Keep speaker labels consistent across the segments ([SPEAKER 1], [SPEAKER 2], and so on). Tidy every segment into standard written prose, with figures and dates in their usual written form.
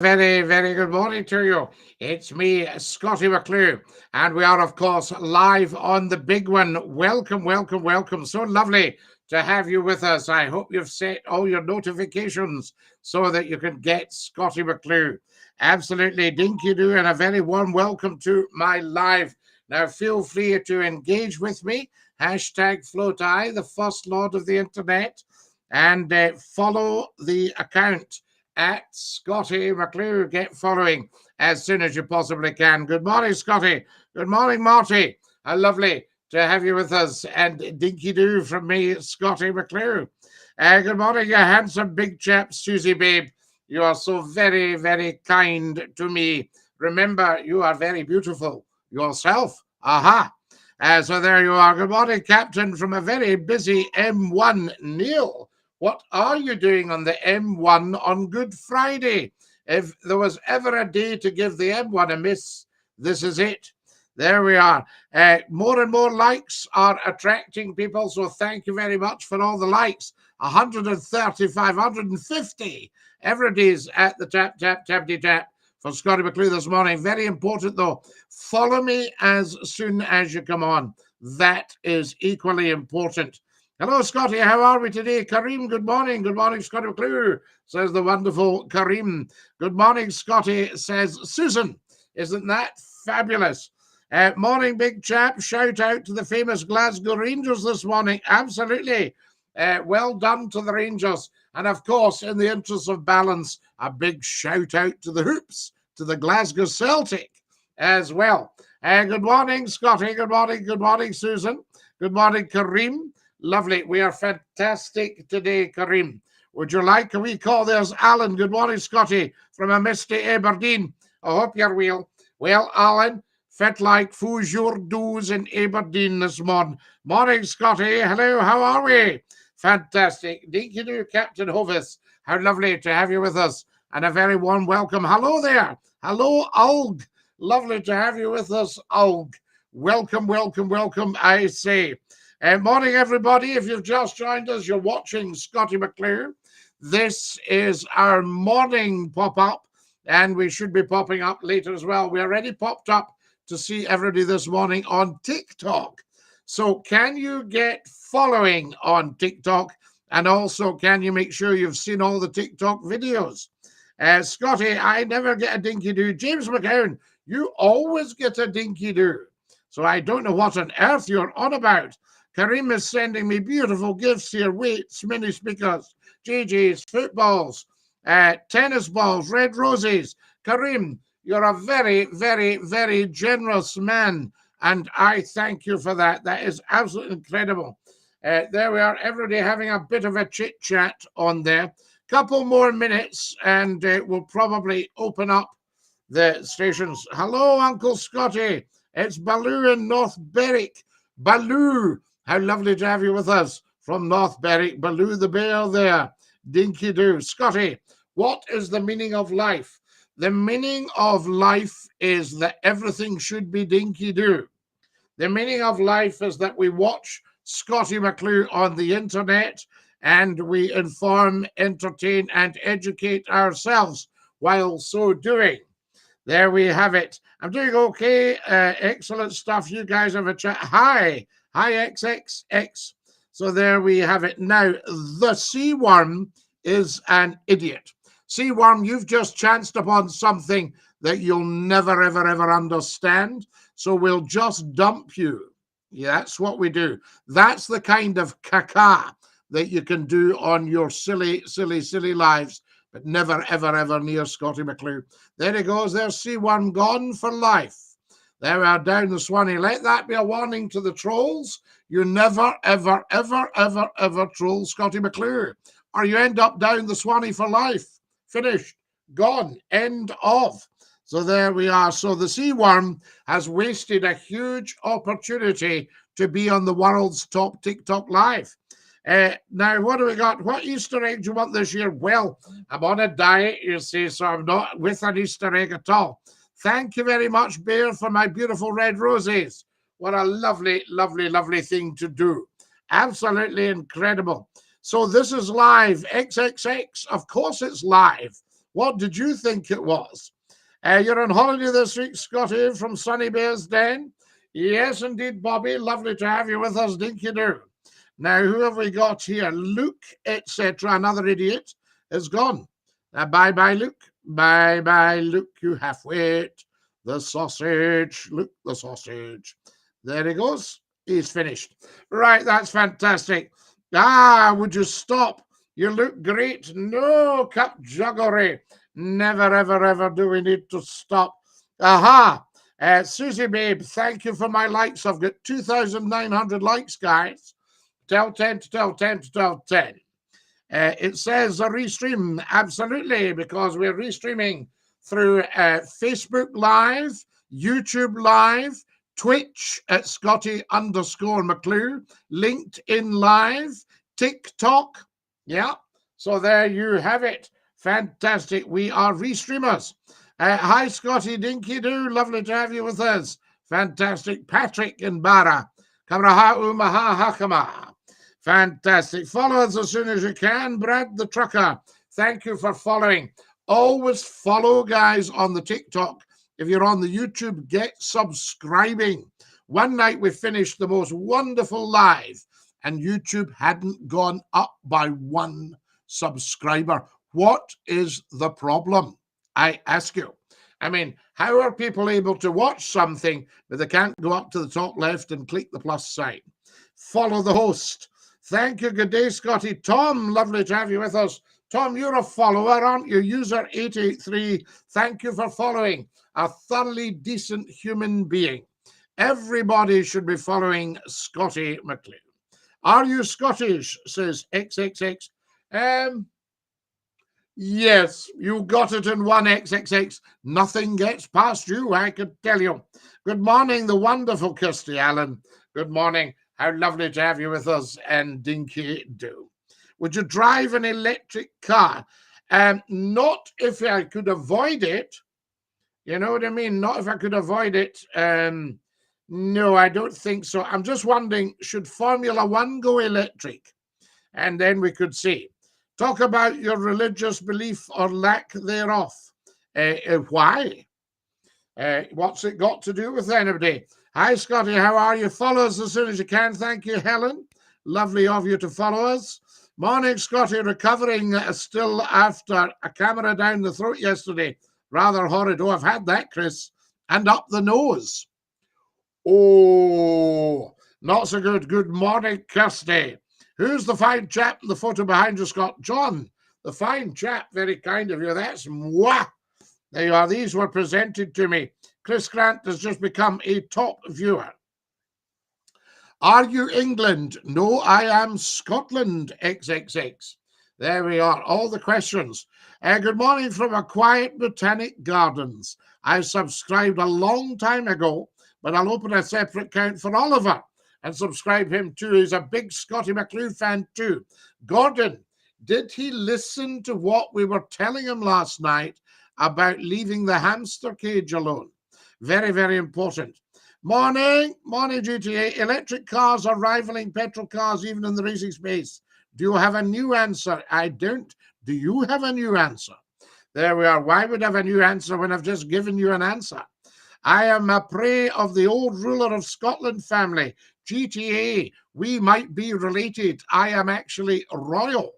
[SPEAKER 1] Very, very good morning to you. It's me, Scottie McClue, and we are, of course, live on the big one. Welcome, welcome, welcome. So lovely to have you with us. I hope you've set all your notifications so that you can get Scottie McClue. Absolutely, dinky do, and a very warm welcome to my live. Now, feel free to engage with me. Hashtag FloatI, the first lord of the internet, and follow the account at Scottie McClue. Get following as soon as you possibly can. Good morning, Scottie. Good morning, Marty. How lovely to have you with us. And dinky do from me, Scottie McClue. Good morning, you handsome big chap, Susie Babe. You are so very, very kind to me. Remember, you are very beautiful yourself. Aha. So there you are. Good morning, Captain, from a very busy M1, Neil. What are you doing on the M1 on Good Friday? If there was ever a day to give the M1 a miss, this is it. There we are. More and more likes are attracting people, so thank you very much for all the likes. 135, 150 every day's at the tappity tap for Scottie McClue this morning. Very important though. Follow me as soon as you come on. That is equally important. Hello, Scottie. How are we today? Kareem, good morning. Good morning, Scottie McClue, says the wonderful Kareem. Good morning, Scottie, says Susan. Isn't that fabulous? Morning, big chap. Shout out to the famous Glasgow Rangers this morning. Absolutely. Well done to the Rangers. And of course, in the interest of balance, a big shout out to the Hoops, to the Glasgow Celtic as well. Good morning, Scottie. Good morning, Susan. Good morning, Kareem. Lovely. We are fantastic today, Kareem. Would you like a wee call? There's Alan. Good morning, Scottie, from a misty Aberdeen. I hope you're well. Well, Alan, fit like foo's your do's in Aberdeen this morning. Morning, Scottie. Hello, how are we? Fantastic. Dinky do, Captain Hovis. How lovely to have you with us. And a very warm welcome. Hello there. Hello, Ulg. Lovely to have you with us, Ulg. Welcome, welcome, welcome, I say. Morning, everybody. If you've just joined us, you're watching Scottie McClue. This is our morning pop-up, and we should be popping up later as well. We already popped up to see everybody this morning on TikTok. So can you get following on TikTok? And also, can you make sure you've seen all the TikTok videos? Scottie, I never get a dinky-do. James McCown, you always get a dinky-do. So I don't know what on earth you're on about. Kareem is sending me beautiful gifts here. Weights, mini speakers, JJ's, footballs, tennis balls, red roses. Kareem, you're a very, very, very generous man. And I thank you for that. That is absolutely incredible. There we are, everybody having a bit of a chit chat on there. Couple more minutes and we'll probably open up the stations. Hello, Uncle Scottie. It's Baloo in North Berwick. Baloo. How lovely to have you with us from North Berwick. Baloo the bear there. Dinky do. Scottie, what is the meaning of life? The meaning of life is that everything should be dinky do. The meaning of life is that we watch Scottie McClue on the internet and we inform, entertain, and educate ourselves while so doing. There we have it. I'm doing okay. Excellent stuff. You guys have a chat. Hi, XXX. So there we have it. Now, the sea worm is an idiot. Sea worm, you've just chanced upon something that you'll never, ever, ever understand. So we'll just dump you. Yeah, that's what we do. That's the kind of caca that you can do on your silly, silly, silly lives, but never, ever, ever near Scottie McClue. There he goes. There's C1 gone for life. There we are down the Swanee. Let that be a warning to the trolls. You never, ever, ever, ever, ever troll Scottie McClue, or you end up down the Swanee for life. Finished. Gone. End of. So there we are. So the sea worm has wasted a huge opportunity to be on the world's top TikTok live. Now, what do we got? What Easter egg do you want this year? Well, I'm on a diet, you see, so I'm not with an Easter egg at all. Thank you very much, Bear, for my beautiful red roses. What a lovely, lovely, lovely thing to do. Absolutely incredible. So this is live. XXX, of course it's live. What did you think it was? You're on holiday this week, Scottie, from Sunny Bears Den. Yes, indeed, Bobby. Lovely to have you with us, dinky do. Now, who have we got here? Luke, etc. Another idiot is gone. Bye-bye, Luke. Bye-bye, Luke. You half-wit. The sausage. Luke, the sausage. There he goes. He's finished. Right, that's fantastic. Would you stop? You look great. No, cup juggery. Never, ever, ever do we need to stop. Aha. Susie Babe, thank you for my likes. I've got 2,900 likes, guys. Tell 10 to tell 10 to tell 10. It says a restream. Absolutely, because we're restreaming through Facebook Live, YouTube Live, Twitch at Scottie_McCLUE, LinkedIn Live, TikTok. Yeah, so there you have it. Fantastic. We are restreamers. Hi, Scottie Dinky Doo. Lovely to have you with us. Fantastic. Patrick in Barra. Kamraha Umaha Hakama. Fantastic. Follow us as soon as you can. Brad the Trucker. Thank you for following. Always follow, guys, on the TikTok. If you're on the YouTube, get subscribing. One night we finished the most wonderful live, and YouTube hadn't gone up by 1 subscriber. What is the problem? I ask you. I mean, how are people able to watch something, but they can't go up to the top left and click the plus sign? Follow the host. Thank you. Good day, Scottie. Tom, lovely to have you with us. Tom, you're a follower, aren't you? User 883. Thank you for following. A thoroughly decent human being. Everybody should be following Scottie McCLUE. Are you Scottish? Says XXX. Yes, you got it in 1XXX. Nothing gets past you, I could tell you. Good morning, the wonderful Kirsty Allen. Good morning. How lovely to have you with us, and Dinky Do. Would you drive an electric car? Not if I could avoid it. You know what I mean? Not if I could avoid it. No, I don't think so. I'm just wondering, should Formula One go electric? And then we could see. Talk about your religious belief or lack thereof. Why? What's it got to do with anybody? Hi, Scottie. How are you? Follow us as soon as you can. Thank you, Helen. Lovely of you to follow us. Morning, Scottie. Recovering still after a camera down the throat yesterday. Rather horrid. Oh, I've had that, Chris. And up the nose. Oh, not so good. Good morning, Kirsty. Who's the fine chap in the photo behind you, Scott? John, the fine chap. Very kind of you. That's moi. There you are. These were presented to me. Chris Grant has just become a top viewer. Are you England? No, I am Scotland, XXX. There we are. All the questions. Good morning from a quiet Botanic Gardens. I subscribed a long time ago, but I'll open a separate account for Oliver and subscribe him too. He's a big Scottie McCLUE fan too. Gordon, did he listen to what we were telling him last night about leaving the hamster cage alone? Very, very important. Morning, GTA. Electric cars are rivaling petrol cars even in the racing space. Do you have a new answer? I don't. Do you have a new answer? There we are. Why would I have a new answer when I've just given you an answer? I am a prey of the old ruler of Scotland family. GTA, we might be related. I am actually royal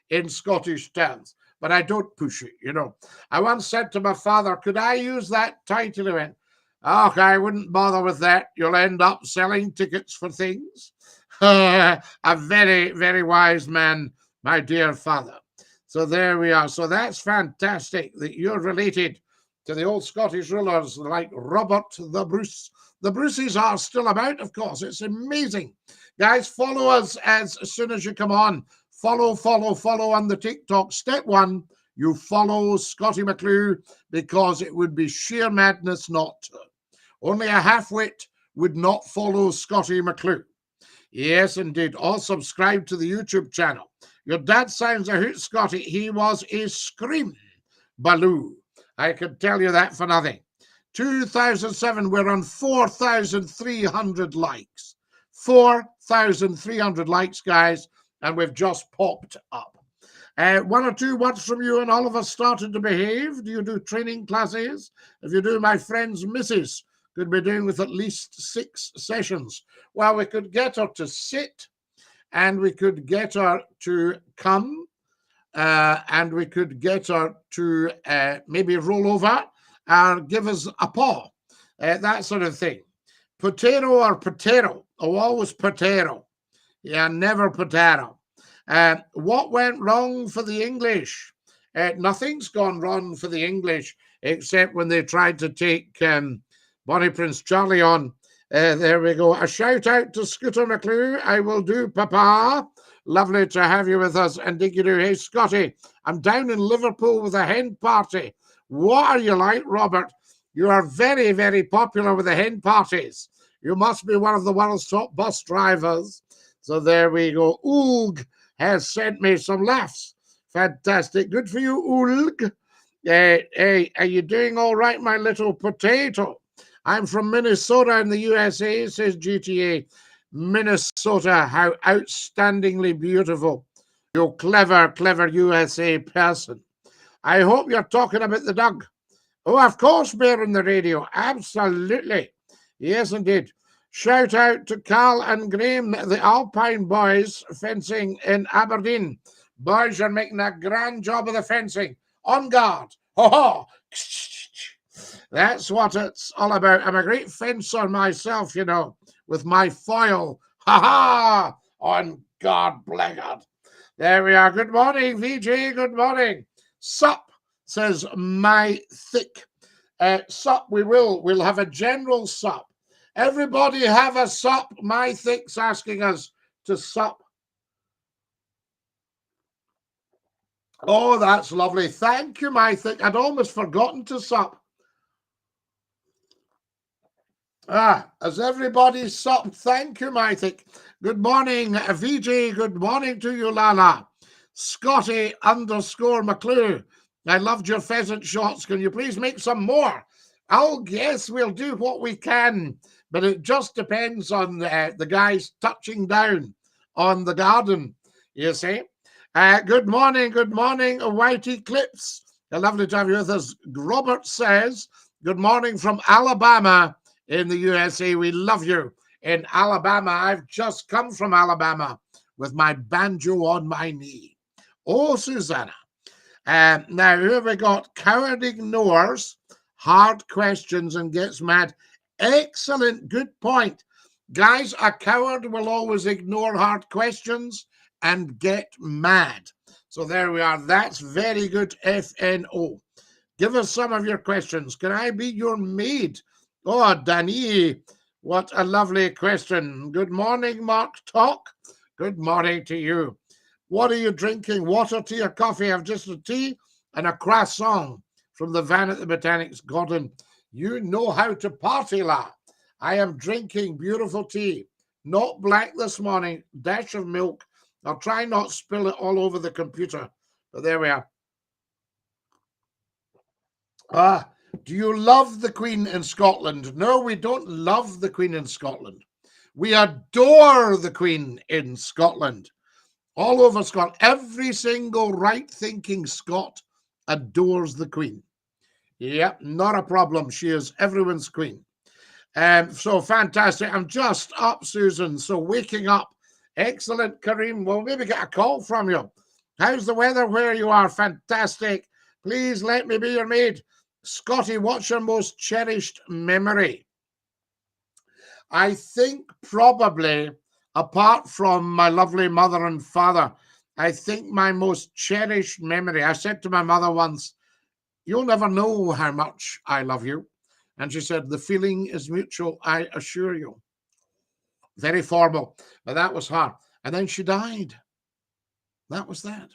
[SPEAKER 1] in Scottish terms, but I don't push it, you know. I once said to my father, could I use that title? He went, oh, I wouldn't bother with that. You'll end up selling tickets for things. A very, very wise man, my dear father. So there we are. So that's fantastic that you're related to the old Scottish rulers like Robert the Bruce. The Bruces are still about, of course. It's amazing. Guys, follow us as soon as you come on. Follow on the TikTok. Step 1, you follow Scottie McCLUE because it would be sheer madness not to. Only a half-wit would not follow Scottie McCLUE. Yes, indeed. All subscribe to the YouTube channel. Your dad sounds a hoot, Scottie. He was a scream baloo. I can tell you that for nothing. 2007, we're on 4,300 likes. 4,300 likes, guys, and we've just popped up. One or two words from you and all of us started to behave. Do you do training classes? If you do, my friend's missus could be doing with at least 6 sessions. Well, we could get her to sit, and we could get her to come, and we could get her to maybe roll over or give us a paw, that sort of thing. Potato or potato? Oh, always potato. Yeah, never potato. What went wrong for the English? Nothing's gone wrong for the English, except when they tried to take Bonnie Prince Charlie on. There we go. A shout out to Scooter McCLUE. I will do, Papa. Lovely to have you with us. And Dinky Doo. Hey, Scottie, I'm down in Liverpool with a hen party. What are you like, Robert? You are very, very popular with the hen parties. You must be one of the world's top bus drivers. So there we go. Oolg has sent me some laughs. Fantastic. Good for you, Oolg. Hey, are you doing all right, my little potato? I'm from Minnesota in the USA, says GTA. Minnesota, how outstandingly beautiful. You clever, clever USA person. I hope you're talking about the dog. Oh, of course, Bear on the radio. Absolutely. Yes, indeed. Shout out to Carl and Graham, the Alpine boys fencing in Aberdeen. Boys, you're making a grand job of the fencing. On guard. Ho ho. That's what it's all about. I'm a great fencer myself, you know, with my foil. Ha ha! On guard, blackguard. There we are. Good morning, VJ. Good morning. Sup, says my thick. Sup, we will. We'll have a general sup. Everybody have a sup. My thick's asking us to sup. Oh, that's lovely. Thank you, my thick. I'd almost forgotten to sup. Has everybody supped? Thank you, my thick. Good morning, VJ. Good morning to you, Lala. Scottie _ McClue. I loved your pheasant shots. Can you please make some more? Oh, yes, we'll do what we can. But it just depends on the guys touching down on the garden, you see. Good morning, Whitey Clips. Lovely to have you with us. Robert says, good morning from Alabama in the USA. We love you in Alabama. I've just come from Alabama with my banjo on my knee. Oh, Susanna. Now, who have we got? Coward ignores hard questions and gets mad. Excellent. Good point. Guys, a coward will always ignore hard questions and get mad. So there we are. That's very good, FNO. Give us some of your questions. Can I be your maid? Oh, Danny, what a lovely question. Good morning, Mark Talk. Good morning to you. What are you drinking? Water, tea, or coffee? I've just a tea and a croissant from the van at the Botanics Garden. You know how to party, la. I am drinking beautiful tea. Not black this morning. Dash of milk. I'll try not spill it all over the computer. But there we are. Do you love the Queen in Scotland? No, we don't love the Queen in Scotland. We adore the Queen in Scotland. All over Scotland. Every single right-thinking Scot adores the Queen. Yep, not a problem. She is everyone's queen. So fantastic. I'm just up, Susan. So waking up. Excellent, Kareem. We'll maybe get a call from you. How's the weather where you are? Fantastic. Please let me be your maid. Scottie, what's your most cherished memory? I think probably, apart from my lovely mother and father, I think my most cherished memory, I said to my mother once, you'll never know how much I love you. And she said, the feeling is mutual, I assure you. Very formal, but that was her. And then she died. That was that.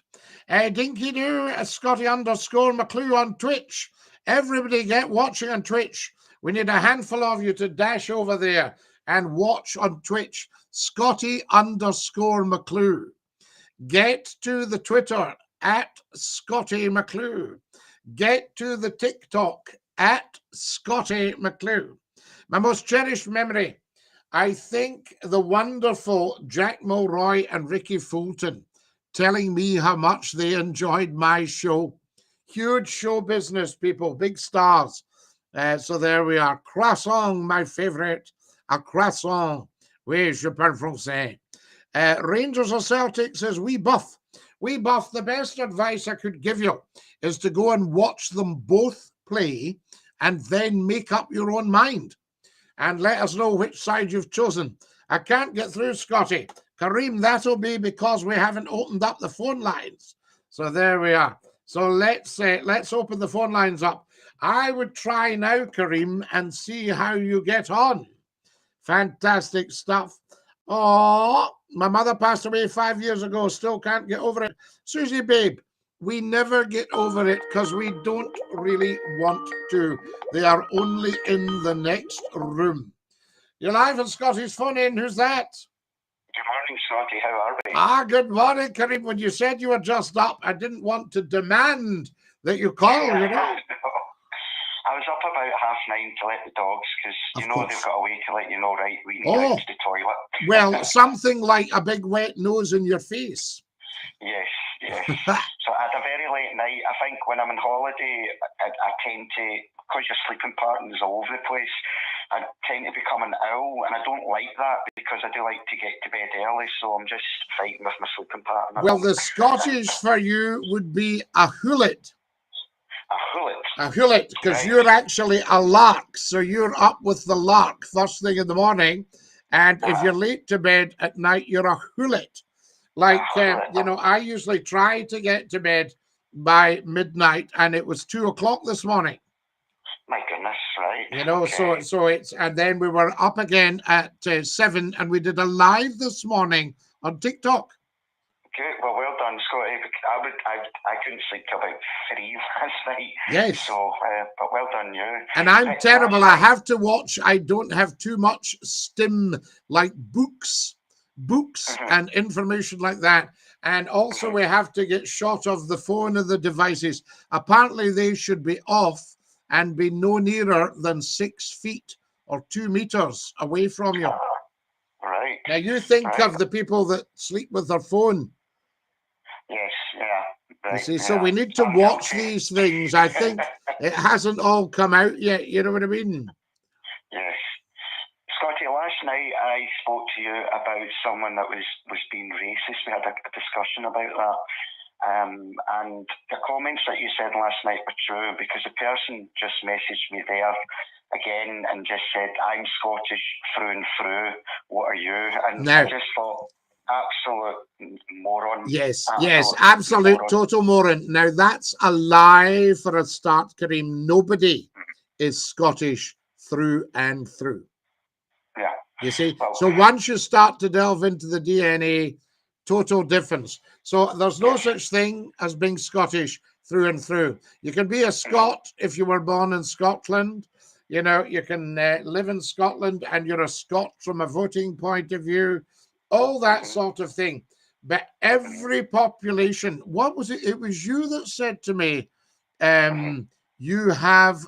[SPEAKER 1] Dinky Doo, Scottie _ McCLUE on Twitch. Everybody get watching on Twitch. We need a handful of you to dash over there and watch on Twitch. Scottie _ McCLUE. Get to the Twitter at Scottie McCLUE. Get to the TikTok at Scottie McCLUE. My most cherished memory, I think the wonderful Jack Mulroy and Ricky Fulton telling me how much they enjoyed my show. Huge show business people, big stars. So there we are. Croissant, my favorite. A croissant. Oui, je parle français. Rangers or Celtic says, we buff. We buff. The best advice I could give you is to go and watch them both play and then make up your own mind and let us know which side you've chosen. I can't get through, Scottie. Kareem, that'll be because we haven't opened up the phone lines. So there we are. So let's open the phone lines up. I would try now, Kareem, and see how you get on. Fantastic stuff. Oh, my mother passed away 5 years ago. Still can't get over it. Susie, babe, we never get over it because we don't really want to. They are only in the next room. You're live on Scottie's phone in. Who's that?
[SPEAKER 2] Good morning, Scottie. How are we?
[SPEAKER 1] Good morning, Kareem. When you said you were just up, I didn't want to demand that you call, you know.
[SPEAKER 2] I was up about 9:30 to let the dogs, because they've got a way to let you know, right, we need to use the toilet.
[SPEAKER 1] Well, something like a big wet nose in your face.
[SPEAKER 2] Yes. So at a very late night, I think when I'm on holiday, I tend to, because your sleeping patterns all over the place, I tend to become an owl, and I don't like that because I do like to get to bed early, so I'm just fighting with my sleeping pattern.
[SPEAKER 1] Well, the Scottish for you would be a hullet. A hullet, because you're actually a lark, so you're up with the lark first thing in the morning, and if you're late to bed at night, you're a hullet. Like, I usually try to get to bed by midnight, and it was 2 o'clock this morning.
[SPEAKER 2] My goodness, right.
[SPEAKER 1] So it's, and then we were up again at 7, and we did a live this morning on TikTok.
[SPEAKER 2] Good. Well done, Scottie. I couldn't sleep till about 3 last night.
[SPEAKER 1] Yes.
[SPEAKER 2] So, but well done, you.
[SPEAKER 1] And I'm terrible. I have to watch. I don't have too much stim, like books and information like that. And also we have to get shot of the phone and the devices. Apparently they should be off and be no nearer than 6 feet or 2 meters away from you.
[SPEAKER 2] Right.
[SPEAKER 1] Now you think of the people that sleep with their phone.
[SPEAKER 2] Yes, yeah. Right,
[SPEAKER 1] you see, so we need to watch these things. I think it hasn't all come out yet. You know what I mean?
[SPEAKER 2] Yes. Scottie, last night I spoke to you about someone that was being racist. We had a discussion about that. And the comments that you said last night were true, because the person just messaged me there again and just said, I'm Scottish through and through. What are you? And I just thought, absolute moron.
[SPEAKER 1] Yes, absolute moron. Total moron. Now, that's a lie for a start, Kareem. Nobody is Scottish through and through.
[SPEAKER 2] Yeah.
[SPEAKER 1] You see? Well, so once you start to delve into the DNA, total difference. So there's no such thing as being Scottish through and through. You can be a Scot if you were born in Scotland. You can live in Scotland and you're a Scot from a voting point of view. All that sort of thing. But every population, what was it? It was you that said to me, you have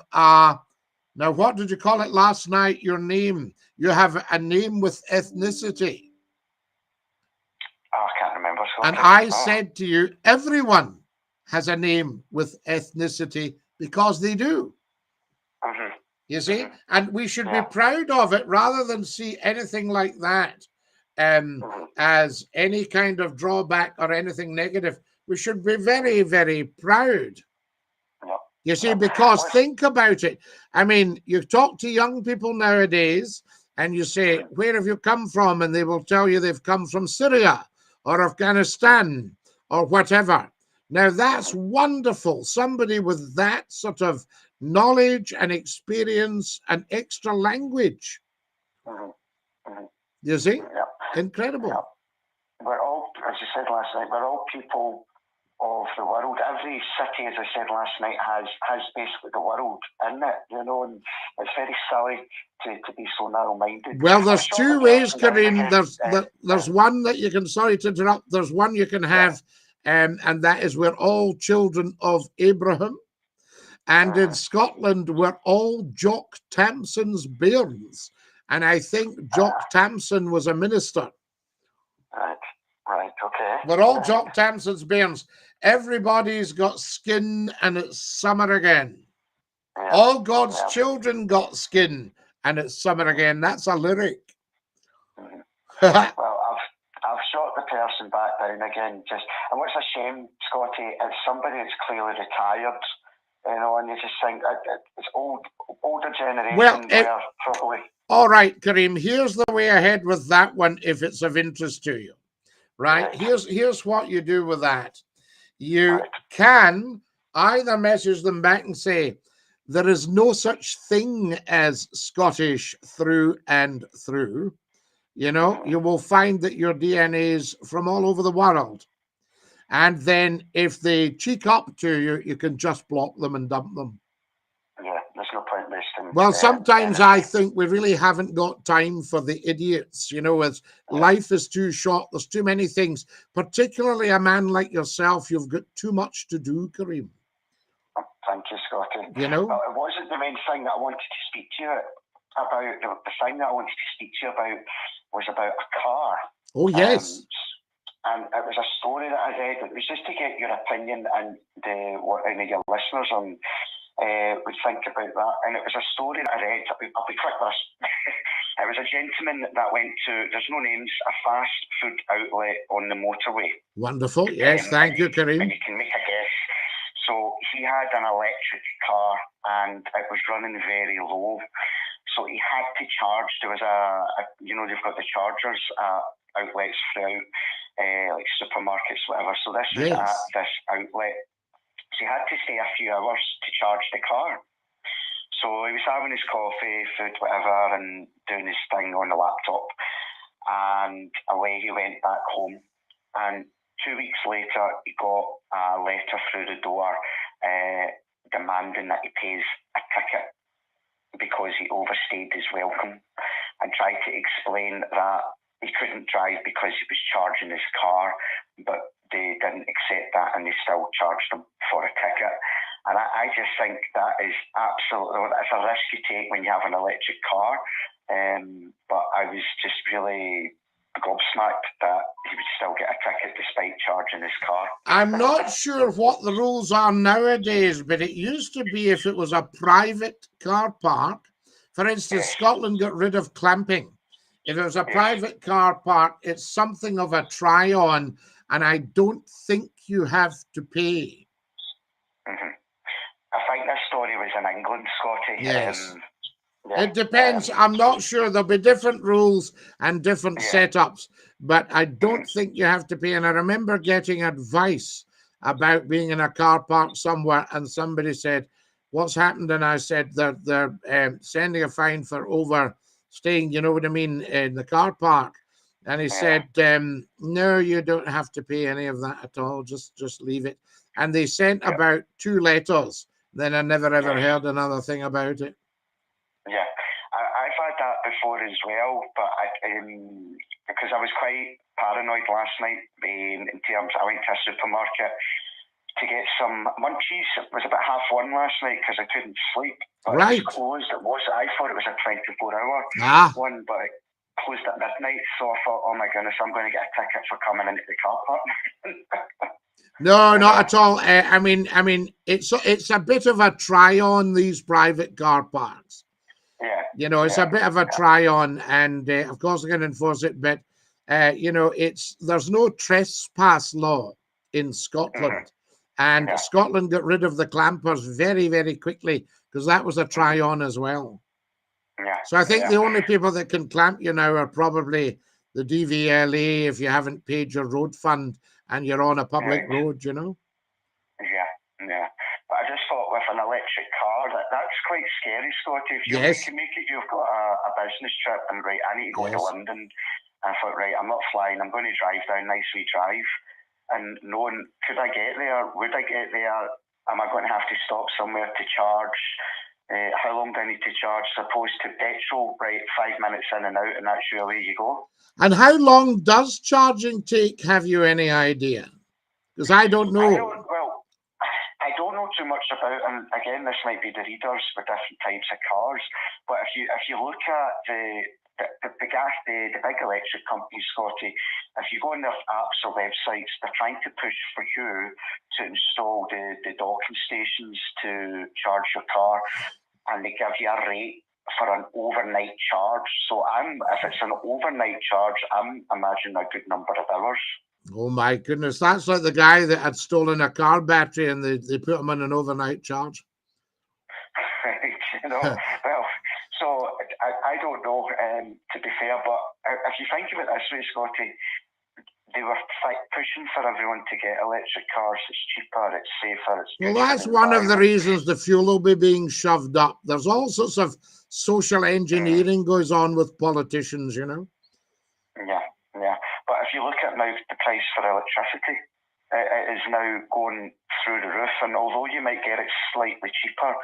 [SPEAKER 1] now what did you call it last night, your name? You have a name with ethnicity.
[SPEAKER 2] Oh, I can't remember.
[SPEAKER 1] And I said to you, everyone has a name with ethnicity because they do. You see? And we should be proud of it rather than see anything like that as any kind of drawback or anything negative. We should be very, very proud. You see, because think about it. I mean, you talk to young people nowadays and you say, where have you come from? And they will tell you they've come from Syria or Afghanistan or whatever. Now, that's wonderful. Somebody with that sort of knowledge and experience and extra language. You see? Incredible.
[SPEAKER 2] We're all, as you said last night, we're all people of the world. Every city, as I said last night, has basically the world in it, and it's very silly to be so narrow-minded.
[SPEAKER 1] Well, there's two ways, Kareem. There's one that you can, sorry to interrupt, there's one you can have, and that is we're all children of Abraham. And in Scotland, we're all Jock Tamson's bairns. And I think Jock Tamson was a minister.
[SPEAKER 2] Right. Right, okay.
[SPEAKER 1] We're all Jock Tamson's bairns. Everybody's got skin and it's summer again.
[SPEAKER 2] Yeah.
[SPEAKER 1] All God's
[SPEAKER 2] Yeah.
[SPEAKER 1] children got skin and it's summer again. That's a lyric.
[SPEAKER 2] Mhm. Well, I've shot the person back down again. And what's a shame, Scottie, it's somebody that's clearly retired, and you just think it's older generation where probably.
[SPEAKER 1] All right, Kareem, here's the way ahead with that one if it's of interest to you. Right? Here's what you do with that. You can either message them back and say, there is no such thing as Scottish through and through. You will find that your DNA is from all over the world. And then if they cheek up to you, you can just block them and dump them.
[SPEAKER 2] Yeah, there's no point wasting.
[SPEAKER 1] Well, sometimes I think we really haven't got time for the idiots. As life is too short. There's too many things. Particularly a man like yourself, you've got too much to do, Kareem.
[SPEAKER 2] Thank you, Scottie. Well, it wasn't the main thing that I wanted to speak to you about. The thing that I wanted to speak to you about was about a car.
[SPEAKER 1] Oh, yes.
[SPEAKER 2] And it was a story that I read. It was just to get your opinion and what any of your listeners on would think about that. And it was a story that I read. I'll be quick with this. It was a gentleman that went to, there's no names, a fast food outlet on the motorway.
[SPEAKER 1] Wonderful. Yes, thank you, Kareem.
[SPEAKER 2] And you can make a guess. So he had an electric car and it was running very low. So he had to charge. There was they've got the chargers outlets throughout, like supermarkets, whatever. So this was at this outlet. So he had to stay a few hours to charge the car. So he was having his coffee, food, whatever, and doing his thing on the laptop. And away he went back home. And 2 weeks later, he got a letter through the door demanding that he pays a ticket because he overstayed his welcome, and tried to explain that he couldn't drive because he was charging his car, but they didn't accept that and they still charged him for a ticket. And I just think that is absolutely, it's a risk you take when you have an electric car. But I was just really gobsmacked that he would still get a ticket despite charging his car.
[SPEAKER 1] I'm not sure what the rules are nowadays, but it used to be if it was a private car park. For instance, Scotland got rid of clamping. If it was a private car park, it's something of a try-on, and I don't think you have to pay.
[SPEAKER 2] Mm-hmm. I think this story was in England, Scottie.
[SPEAKER 1] Yes. It depends. I'm not sure. There'll be different rules and different setups, but I don't think you have to pay. And I remember getting advice about being in a car park somewhere, and somebody said, "What's happened?" And I said, "They're sending a fine for overstaying, you know what I mean, in the car park." And he said, "No, you don't have to pay any of that at all. Just leave it." And they sent about 2 letters. Then I never ever heard another thing about it.
[SPEAKER 2] Yeah, I've had that before as well, but because I was quite paranoid last night in terms, I went to a supermarket to get some munchies. It was about 1:30 last night because I couldn't sleep. But it was closed. I thought it was a 24-hour one, but it closed at midnight. So I thought, oh my goodness, I'm going to get a ticket for coming into the car park.
[SPEAKER 1] No, not at all. I mean, it's a bit of a try-on, these private car parks. It's a bit of a try-on, and of course they can enforce it, but there's no trespass law in Scotland, and Scotland got rid of the clampers very, very quickly because that was a try-on as well. So I think the only people that can clamp you now are probably the DVLA if you haven't paid your road fund and you're on a public road,
[SPEAKER 2] Yeah. But I just thought with an electric car, that's quite scary, Scottie. If you can make it, you've got a business trip and right, I need to go to London. And I thought, right, I'm not flying, I'm going to drive down, nice wee drive. And knowing, could I get there? Would I get there? Am I going to have to stop somewhere to charge? How long do I need to charge? Opposed to petrol, right, 5 minutes in and out, and that's your way you go.
[SPEAKER 1] And how long does charging take? Have you any idea? Because I don't know.
[SPEAKER 2] I don't know too much much about, and again, this might be the readers with different types of cars, but if you look at the big electric companies, Scottie, if you go on their apps or websites, they're trying to push for you to install the docking stations to charge your car, and they give you a rate for an overnight charge. So if it's an overnight charge, I'm imagining a good number of hours.
[SPEAKER 1] Oh my goodness, that's like the guy that had stolen a car battery and they put him on an overnight charge.
[SPEAKER 2] Well, so I don't know, to be fair, but if you think of it this way, Scottie, they were pushing for everyone to get electric cars. It's cheaper, it's safer, it's
[SPEAKER 1] well, that's one of the reasons the fuel will be being shoved up. There's all sorts of social engineering goes on with politicians, you know.
[SPEAKER 2] Yeah. But if you look at now the price for electricity, it is now going through the roof. And although you might get it slightly cheaper,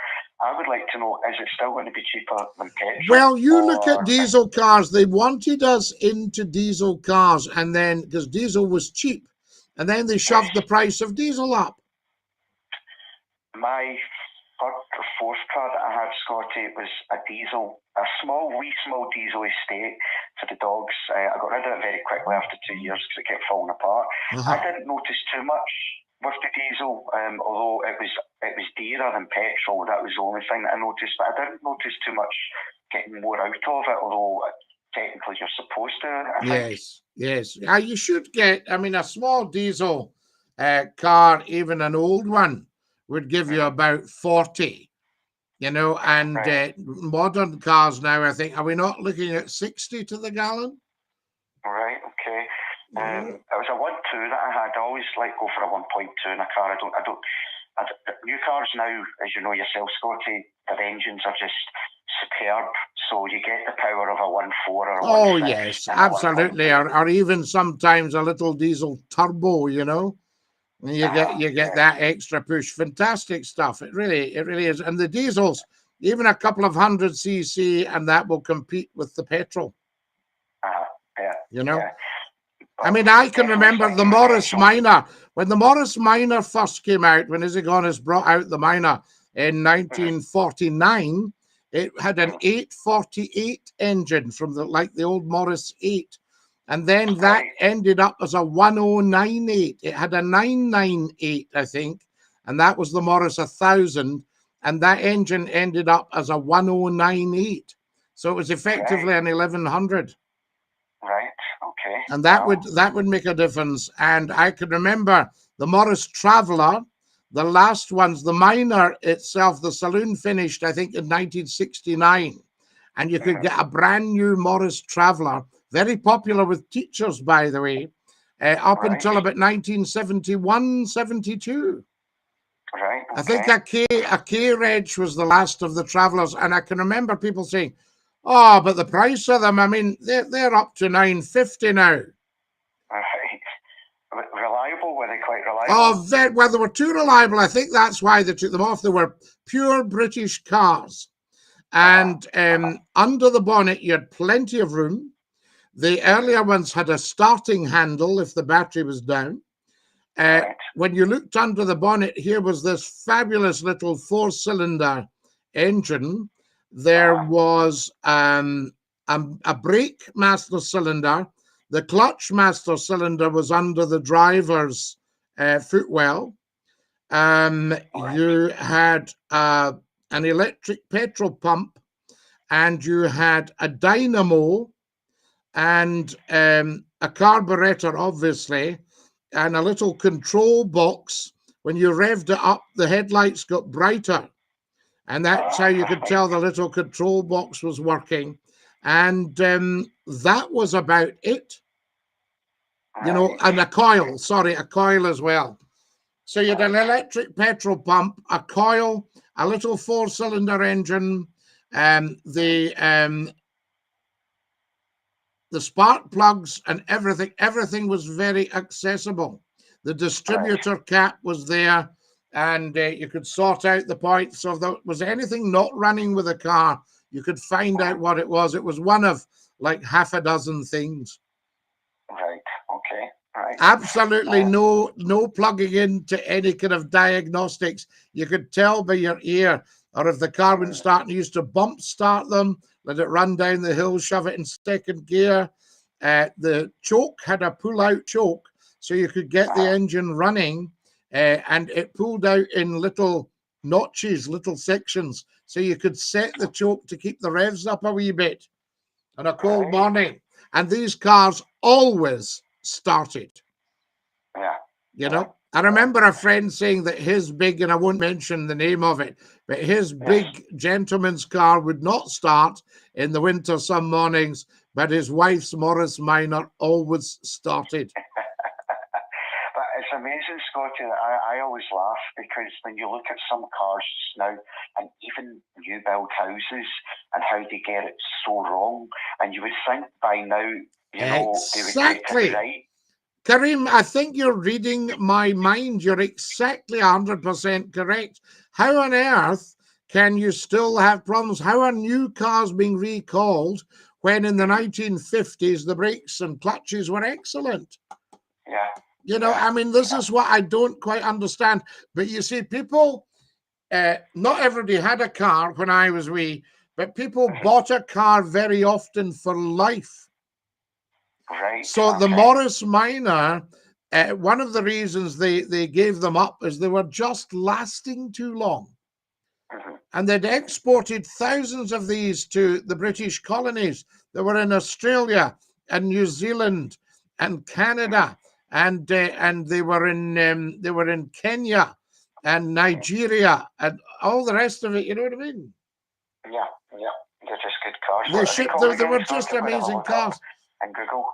[SPEAKER 2] I would like to know, is it still going to be cheaper than petrol?
[SPEAKER 1] Well, you look at diesel cars. They wanted us into diesel cars, and then because diesel was cheap, and then they shoved the price of diesel up.
[SPEAKER 2] My third or fourth car that I had, Scottie, was a diesel, a small diesel estate for the dogs. I got rid of it very quickly after 2 years because it kept falling apart. I didn't notice too much with the diesel, although it was dearer than petrol. That was the only thing that I noticed, but I didn't notice too much getting more out of it, although technically you're supposed to, I think.
[SPEAKER 1] Yes. You should get, I mean, a small diesel car, even an old one, would give you about 40, you know, and modern cars now, I think, are we not looking at 60 to the gallon?
[SPEAKER 2] Right, okay. It was a 1.2 that I had. I always go for a 1.2 in a car. New cars now, as you know yourself, Scottie, their engines are just superb. So you get the power of a 1.4 or a 1.6.
[SPEAKER 1] Oh, yes, absolutely. Or even sometimes a little diesel turbo, you know. You get that extra push. Fantastic stuff. It really is. And the diesels, even a couple of 100cc, and that will compete with the petrol. You know. I mean, I can remember the Morris Minor. When the Morris Minor first came out, when Izzygonis brought out the Minor in 1949, it had an 848 engine from the old Morris 8. And then that ended up as a 1098. It had a 998, I think, and that was the Morris 1000. And that engine ended up as a 1098. So it was effectively an 1100.
[SPEAKER 2] Right. Okay.
[SPEAKER 1] And that would make a difference. And I can remember the Morris Traveller, the last ones, the Minor itself, the saloon finished, I think, in 1969. And you could get a brand new Morris Traveller, very popular with teachers, by the way, up until about 1971, 72.
[SPEAKER 2] Right. Okay.
[SPEAKER 1] I think a K-Reg was the last of the Travellers. And I can remember people saying, oh, but the price of them, I mean, they're up to $950 now.
[SPEAKER 2] Right. Reliable? Were they quite reliable?
[SPEAKER 1] Oh, well, they were too reliable. I think that's why they took them off. They were pure British cars. And under the bonnet, you had plenty of room. The earlier ones had a starting handle if the battery was down. When you looked under the bonnet, here was this fabulous little 4-cylinder engine. There was a brake master cylinder. The clutch master cylinder was under the driver's footwell. You had an electric petrol pump, and you had a dynamo and a carburetor, obviously, and a little control box. When you revved it up, the headlights got brighter. And that's how you could tell the little control box was working. And that was about it. You know, and a coil as well. So you had an electric petrol pump, a coil, a little 4-cylinder engine, the spark plugs and everything was very accessible. The distributor cap was there, and you could sort out the points. So if there was anything not running with a car, you could find out what it was. It was one of like half a dozen things.
[SPEAKER 2] Right. Okay. Right.
[SPEAKER 1] Absolutely no plugging into any kind of diagnostics. You could tell by your ear, or if the car wouldn't start, and you used to bump start them, let it run down the hill, shove it in second gear. The choke had a pull-out choke, so you could get the engine running, and it pulled out in little notches, little sections, so you could set the choke to keep the revs up a wee bit on a cold morning. And these cars always started.
[SPEAKER 2] Yeah.
[SPEAKER 1] You know, I remember a friend saying that his big, and I won't mention the name of it, but his big gentleman's car would not start in the winter some mornings, but his wife's Morris Minor always started.
[SPEAKER 2] But it's amazing, Scottie, that I always laugh because when you look at some cars just now, and even new build houses, and how they get it so wrong, and you would think by now, you know, they would get it right.
[SPEAKER 1] Kareem, I think you're reading my mind. You're exactly 100% correct. How on earth can you still have problems? How are new cars being recalled when in the 1950s the brakes and clutches were excellent?
[SPEAKER 2] Yeah.
[SPEAKER 1] You know, I mean, this is what I don't quite understand. But you see, people, not everybody had a car when I was wee, but people bought a car very often for life.
[SPEAKER 2] Right.
[SPEAKER 1] So the Morris Minor, one of the reasons they gave them up is they were just lasting too long. And they'd exported thousands of these to the British colonies. They were in Australia and New Zealand and Canada, and they were in Kenya and Nigeria and all the rest of it. You know what I mean?
[SPEAKER 2] Yeah, they're just good cars.
[SPEAKER 1] They were just amazing cars.
[SPEAKER 2] And Google.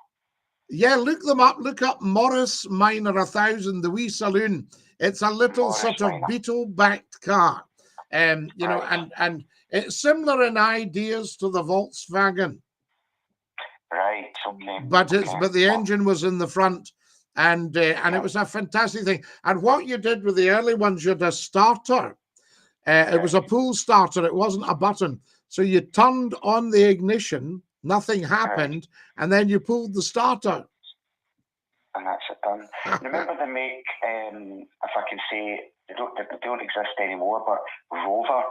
[SPEAKER 1] Yeah, look them up. Look up Morris Minor 1000, the wee saloon. It's a little Morris sort of beetle-backed car. You know, and it's similar in ideas to the Volkswagen.
[SPEAKER 2] Right. Okay.
[SPEAKER 1] But the engine was in the front, and it was a fantastic thing. And what you did with the early ones, you had a starter. It was a pull starter. It wasn't a button. So you turned on the ignition, nothing happened, and then you pulled the starter.
[SPEAKER 2] And that's it done. Remember they make, if I can say, they don't exist anymore, but Rover.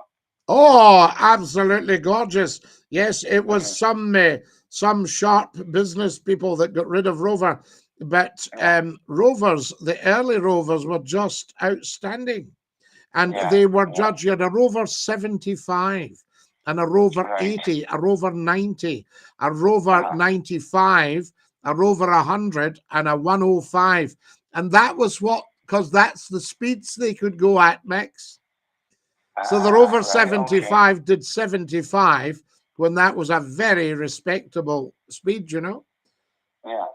[SPEAKER 1] Oh, absolutely gorgeous. Yes, it was some sharp business people that got rid of Rover. But Rovers, the early Rovers were just outstanding. And they were judged. You had a Rover 75 and a Rover 80, a Rover 90, a Rover 95, a Rover 100, and a 105. And that was because that's the speeds they could go at, Max. So the Rover 75 did 75 when that was a very respectable speed, you know?
[SPEAKER 2] Yeah.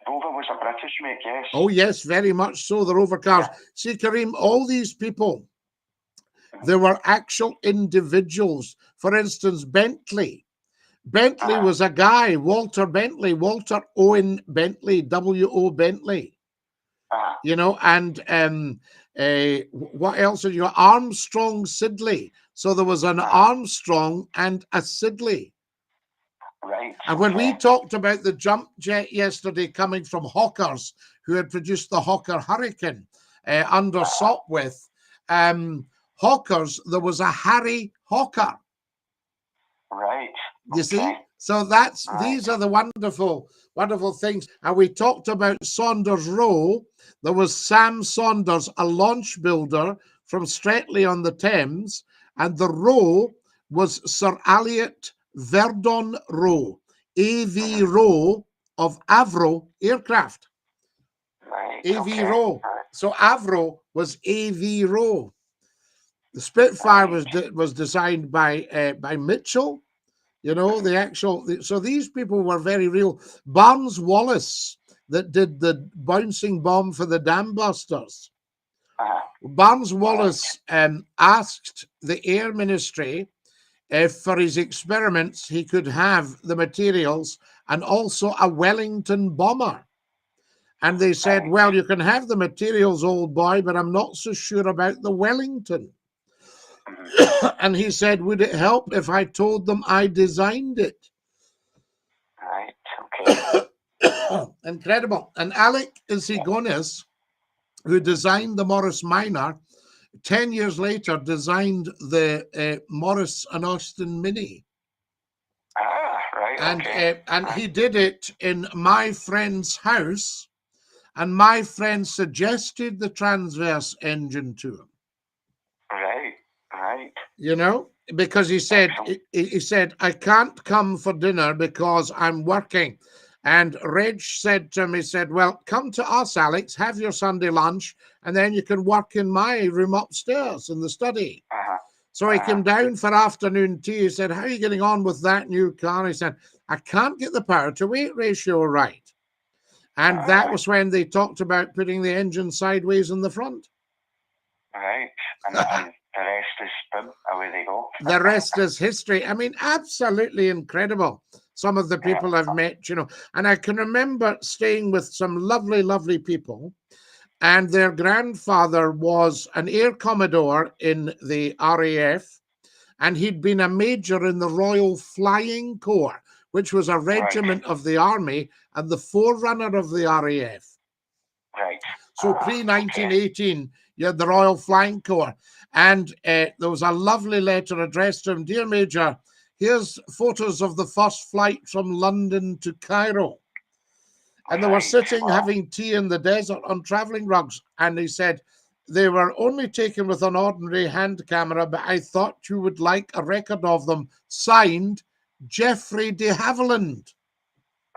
[SPEAKER 2] Rover was a British make, yes.
[SPEAKER 1] Oh, yes, very much so, the Rover cars. See, Kareem, all these people, they were actual individuals. For instance, Bentley. Bentley was a guy, Walter Owen Bentley, W.O. Bentley. You know, and what else did you got? Armstrong Siddeley. So there was an Armstrong and a Siddeley.
[SPEAKER 2] Right.
[SPEAKER 1] And when we talked about the jump jet yesterday coming from Hawkers, who had produced the Hawker Hurricane under Sopwith, Hawkers, there was a Harry Hawker.
[SPEAKER 2] Right.
[SPEAKER 1] You see? So these are the wonderful things. And we talked about Saunders Row. There was Sam Saunders, a launch builder from Streatley-on-the-Thames, and the Row was Sir Elliot Verdon Row, AV Row of Avro Aircraft. AV Row. So Avro was AV Row. The Spitfire was designed by Mitchell. You know, so these people were very real. Barnes Wallace, that did the bouncing bomb for the Dam Busters. Barnes Wallace asked the Air Ministry if for his experiments he could have the materials and also a Wellington bomber. And they said, well, you can have the materials, old boy, but I'm not so sure about the Wellington. And he said, would it help if I told them I designed it?
[SPEAKER 2] Right, okay.
[SPEAKER 1] Incredible. And Alec Isigonis, who designed the Morris Minor, 10 years later designed the Morris and Austin Mini.
[SPEAKER 2] Right,
[SPEAKER 1] And he did it in my friend's house, and my friend suggested the transverse engine to him.
[SPEAKER 2] Right.
[SPEAKER 1] You know, because he said, I can't come for dinner because I'm working. And Reg said to him, he said, well, come to us, Alex, have your Sunday lunch, and then you can work in my room upstairs in the study. So he came down for afternoon tea. He said, how are you getting on with that new car? He said, I can't get the power to weight ratio right. And that was when they talked about putting the engine sideways in the front.
[SPEAKER 2] Right. And the rest is boom, away they go.
[SPEAKER 1] The rest is history. I mean, absolutely incredible. Some of the people I've met, you know, and I can remember staying with some lovely, lovely people. And their grandfather was an Air Commodore in the RAF, and he'd been a major in the Royal Flying Corps, which was a regiment of the army and the forerunner of the RAF.
[SPEAKER 2] Right.
[SPEAKER 1] So pre-1918, you had the Royal Flying Corps. And there was a lovely letter addressed to him. Dear Major, here's photos of the first flight from London to Cairo. And they were sitting having tea in the desert on traveling rugs. And he said, they were only taken with an ordinary hand camera, but I thought you would like a record of them. Signed, Geoffrey de Havilland.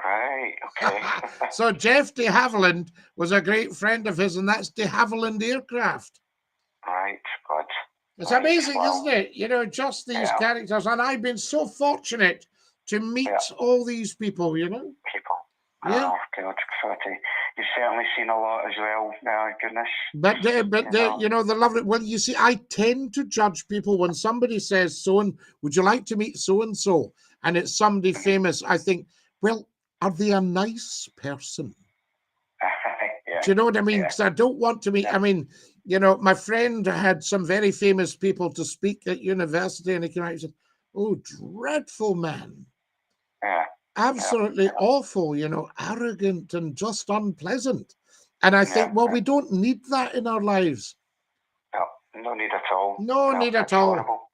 [SPEAKER 2] Right, okay.
[SPEAKER 1] So Jeff de Havilland was a great friend of his, and that's de Havilland Aircraft.
[SPEAKER 2] Right, good.
[SPEAKER 1] It's amazing, isn't it? You know, just these characters. And I've been so fortunate to meet all these people, you know.
[SPEAKER 2] Yeah. Oh, God, Scottie. You've certainly seen a lot as well. Oh, goodness.
[SPEAKER 1] But you know, the lovely. Well, you see, I tend to judge people when somebody says, would you like to meet so-and-so? And it's somebody famous. I think, well, are they a nice person? Do you know what I mean? Because I don't want to meet, I mean, you know, my friend had some very famous people to speak at university, and he came out and said, oh, dreadful man. Absolutely awful, you know, arrogant and just unpleasant. And I think, well, we don't need that in our lives.
[SPEAKER 2] No need at all.
[SPEAKER 1] No need at all. Horrible.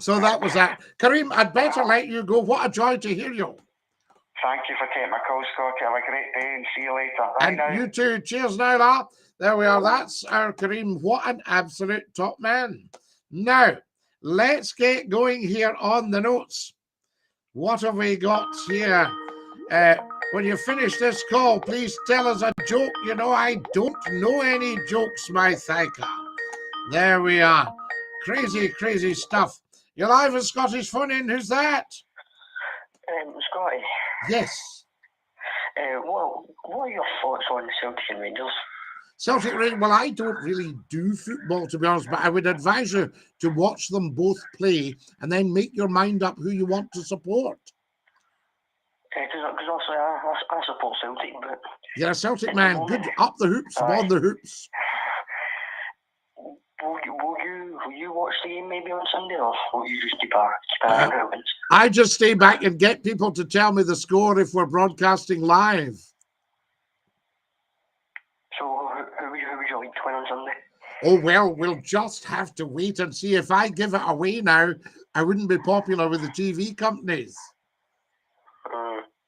[SPEAKER 1] So that was that. Kareem, I'd better let you go. What a joy to hear you.
[SPEAKER 2] Thank you for taking my call, Scottie. Have a great day and see you later.
[SPEAKER 1] And
[SPEAKER 2] now.
[SPEAKER 1] You too. Cheers now, lad. There we are. That's our Kareem. What an absolute top man. Now, let's get going here on the notes. What have we got here? When you finish this call, please tell us a joke. You know, I don't know any jokes, my thaika. There we are. Crazy, crazy stuff. You're live with Scottish Phone In. Who's that?
[SPEAKER 3] Scottie.
[SPEAKER 1] Yes.
[SPEAKER 3] What are your thoughts on Celtic and Rangers?
[SPEAKER 1] Celtic Rangers, well, I don't really do football, to be honest, but I would advise you to watch them both play and then make your mind up who you want to support.
[SPEAKER 3] Because also I support Celtic, but...
[SPEAKER 1] You're a Celtic man. Good. Up the hoops, on the hoops.
[SPEAKER 3] Will you watch the game maybe on Sunday, or will you just keep an eye on it?
[SPEAKER 1] I just stay back and get people to tell me the score if we're broadcasting live.
[SPEAKER 3] So who would you like to win on Sunday?
[SPEAKER 1] Oh, well, we'll just have to wait and see. If I give it away now, I wouldn't be popular with the TV companies.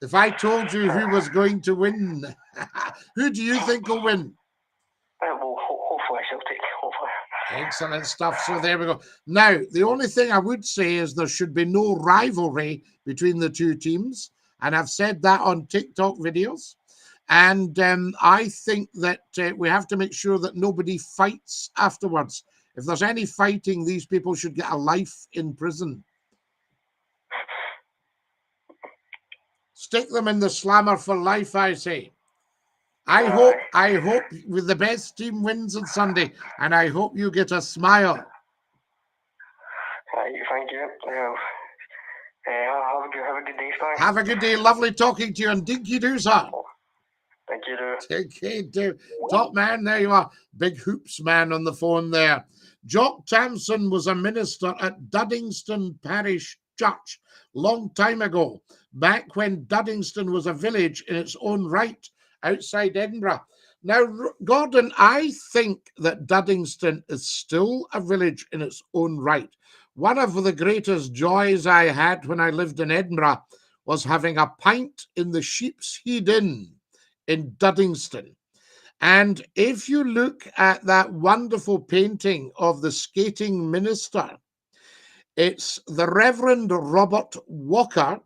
[SPEAKER 1] If I told you who was going to win, who do you think will win?
[SPEAKER 3] Well, hopefully Celtic. Hopefully.
[SPEAKER 1] Excellent stuff. So there we go. Now, the only thing I would say is there should be no rivalry between the two teams. And I've said that on TikTok videos. And I think that we have to make sure that nobody fights afterwards. If there's any fighting, these people should get a life in prison. Stick them in the slammer for life, I say. I hope with the best team wins on Sunday, and I hope you get a smile.
[SPEAKER 3] Thank you. Have a good day, Scottie.
[SPEAKER 1] Have a good day. Lovely talking to you, and dinky do, sir.
[SPEAKER 3] Thank you,
[SPEAKER 1] dinky do. Top man, there you are. Big hoops man on the phone there. Jock Tamson was a minister at Duddingston Parish church, long time ago, back when Duddingston was a village in its own right outside Edinburgh. Now, Gordon, I think that Duddingston is still a village in its own right. One of the greatest joys I had when I lived in Edinburgh was having a pint in the Sheep's Head Inn in Duddingston. And if you look at that wonderful painting of the skating minister, it's the Reverend Robert Walker,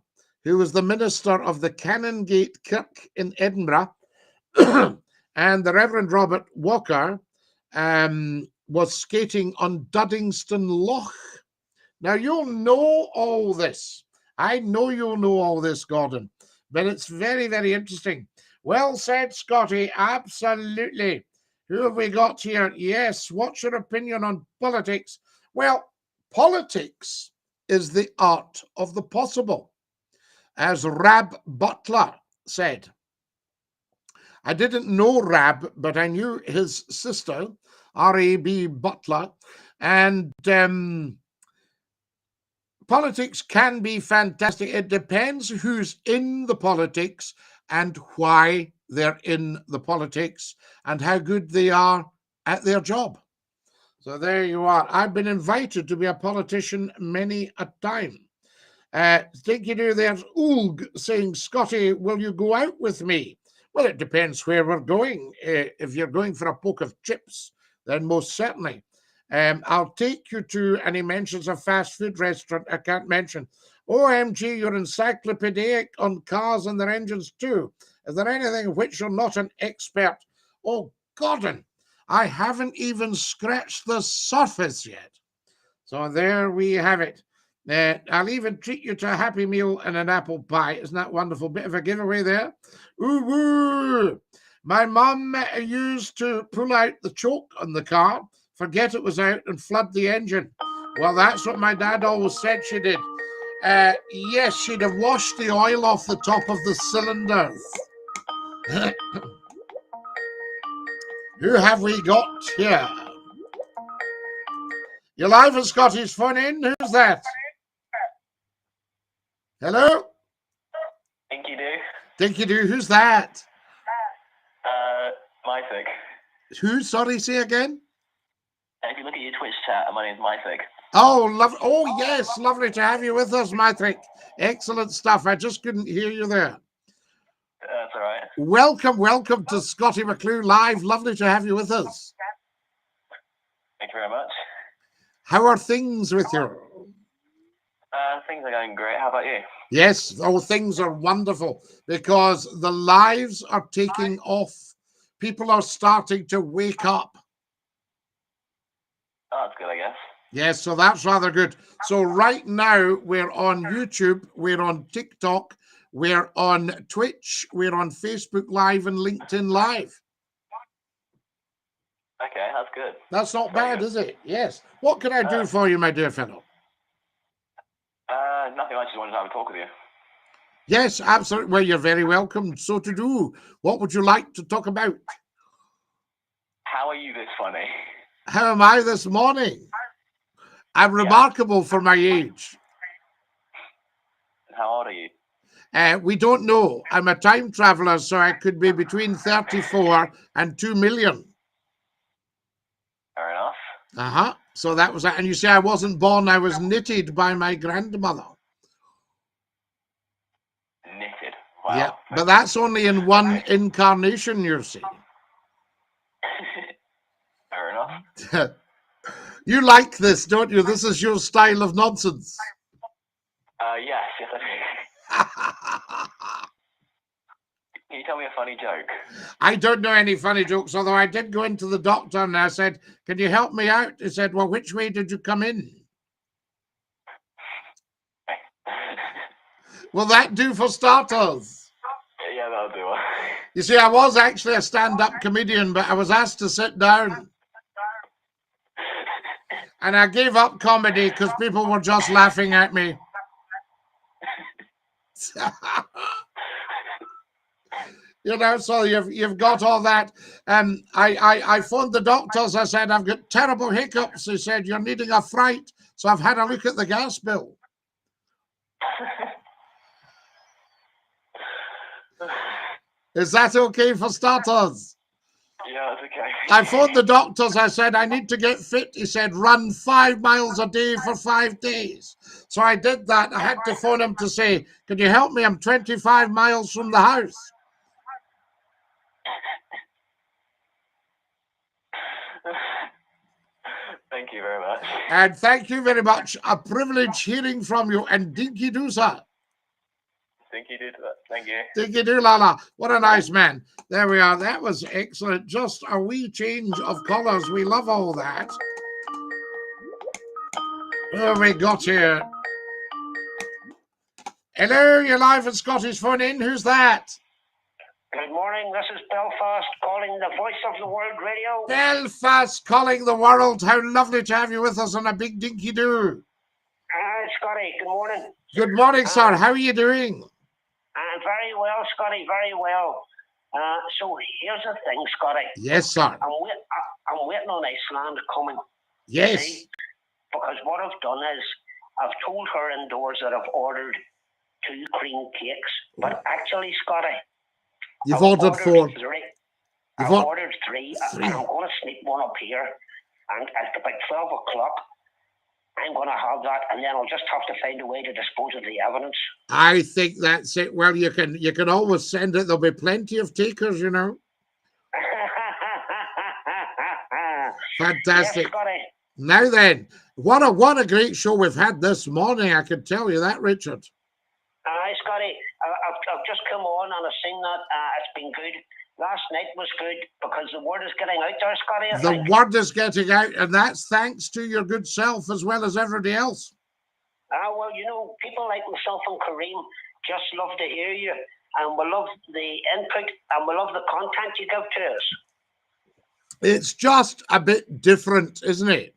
[SPEAKER 1] who was the minister of the Canongate Kirk in Edinburgh. And the Reverend Robert Walker was skating on Duddingston Loch. Now, you'll know all this. I know you'll know all this, Gordon, but it's very, very interesting. Well said, Scottie. Absolutely. Who have we got here? Yes. What's your opinion on politics? Well, politics is the art of the possible, as Rab Butler said. I didn't know Rab, but I knew his sister, R.A.B. Butler, and politics can be fantastic. It depends who's in the politics and why they're in the politics and how good they are at their job. So there you are. I've been invited to be a politician many a time. Think you do, there's Oog saying, Scottie, will you go out with me? Well, it depends where we're going. If you're going for a poke of chips, then most certainly. I'll take you to, and he mentions a fast food restaurant I can't mention. OMG, you're encyclopedic on cars and their engines too. Is there anything of which you're not an expert? Oh, Gordon, I haven't even scratched the surface yet. So there we have it. I'll even treat you to a Happy Meal and an apple pie. Isn't that wonderful? Bit of a giveaway there. Ooh, woo. My mum used to pull out the choke on the car, forget it was out, and flood the engine. Well, that's what my dad always said she did. Yes, she'd have washed the oil off the top of the cylinders. Who have we got here? You're live on Scottie's phone in. Who's that? Hello?
[SPEAKER 3] Think you do?
[SPEAKER 1] Think you do. Who's that?
[SPEAKER 3] Mythic.
[SPEAKER 1] Who? Sorry, say again?
[SPEAKER 3] If you look at your Twitch chat, my name's Mythic.
[SPEAKER 1] Oh, yes. Lovely to have you with us, Mythic. Excellent stuff. I just couldn't hear you there.
[SPEAKER 3] That's all right.
[SPEAKER 1] Welcome to Scottie McCLUE Live. Lovely to have you with us.
[SPEAKER 3] Thank you very much.
[SPEAKER 1] How are things with you?
[SPEAKER 3] Things are going great. How about you?
[SPEAKER 1] Yes, things are wonderful because the lives are taking off. People are starting to wake up.
[SPEAKER 3] Oh, that's good, I guess.
[SPEAKER 1] Yes, so that's rather good. So right now we're on YouTube, we're on TikTok, we're on Twitch, we're on Facebook Live and LinkedIn Live.
[SPEAKER 3] Okay, that's good.
[SPEAKER 1] That's not bad, is it? Yes. What can I do for you, my dear fellow?
[SPEAKER 3] Nothing. I just wanted to have a talk with you.
[SPEAKER 1] Yes, absolutely. Well, you're very welcome so to do. What would you like to talk about?
[SPEAKER 3] How are you this funny?
[SPEAKER 1] How am I this morning? I'm remarkable for my age.
[SPEAKER 3] How old are you?
[SPEAKER 1] We don't know. I'm a time traveler, so I could be between 34 and 2 million.
[SPEAKER 3] Fair enough.
[SPEAKER 1] Uh-huh. So that was that. And you say I wasn't born, I was knitted by my grandmother.
[SPEAKER 3] Knitted. Wow.
[SPEAKER 1] Yeah, but that's only in one incarnation, you see.
[SPEAKER 3] Fair enough.
[SPEAKER 1] You like this, don't you? This is your style of nonsense.
[SPEAKER 3] Yes, I do. Can you tell me a funny joke?
[SPEAKER 1] I don't know any funny jokes, although I did go into the doctor and I said, can you help me out? He said, well, which way did you come in? Will that do for starters?
[SPEAKER 3] Yeah, that'll do.
[SPEAKER 1] You see, I was actually a stand-up comedian, but I was asked to sit down. And I gave up comedy because people were just laughing at me. You know, so you've got all that. I phoned the doctors. I said, I've got terrible hiccups. He said, you're needing a fright. So I've had a look at the gas bill. Is that okay for starters?
[SPEAKER 3] Yeah, it's okay.
[SPEAKER 1] I phoned the doctors. I said, I need to get fit. He said, run 5 miles a day for 5 days. So I did that. I had to phone him to say, can you help me? I'm 25 miles from the house.
[SPEAKER 3] Thank you very much.
[SPEAKER 1] And thank you very much. A privilege hearing from you. And dinky do, sir.
[SPEAKER 3] Thank you, dude. Thank you.
[SPEAKER 1] Dinky do, Lala. What a nice man. There we are. That was excellent. Just a wee change of colours. We love all that. Who have we got here? Hello, you're live at Scottish Phone In. Who's that?
[SPEAKER 4] Good morning, this is Belfast calling the Voice of the World Radio.
[SPEAKER 1] Belfast calling the world. How lovely to have you with us on a big dinky do.
[SPEAKER 4] Scotty, good morning.
[SPEAKER 1] Good morning, sir. How are you doing?
[SPEAKER 4] Very well, Scotty, very well. So here's the thing, Scotty.
[SPEAKER 1] Yes, sir.
[SPEAKER 4] I'm waiting on Iceland coming.
[SPEAKER 1] Yes.
[SPEAKER 4] See? Because what I've done is I've told her indoors that I've ordered 2 cream cakes, but actually, Scotty,
[SPEAKER 1] You've ordered 4.
[SPEAKER 4] 3.
[SPEAKER 1] You've
[SPEAKER 4] I've ordered 3,
[SPEAKER 1] 3.
[SPEAKER 4] and I'm going to sneak one up here, and at about 12 o'clock, I'm going to have that, and then I'll just have to find a way to dispose of the evidence.
[SPEAKER 1] I think that's it. Well, you can always send it. There'll be plenty of takers, you know. Fantastic.
[SPEAKER 4] Yes, Scotty.
[SPEAKER 1] Now then, what a great show we've had this morning. I can tell you that, Richard.
[SPEAKER 4] Aye, Scotty. I've just come on and I've seen that it's been good. Last night was good because the word is getting out there, Scotty.
[SPEAKER 1] The word is getting out, and that's thanks to your good self as well as everybody else.
[SPEAKER 4] Well, you know, people like myself and Kareem just love to hear you, and we love the input, and we love the content you give to us.
[SPEAKER 1] It's just a bit different, isn't it?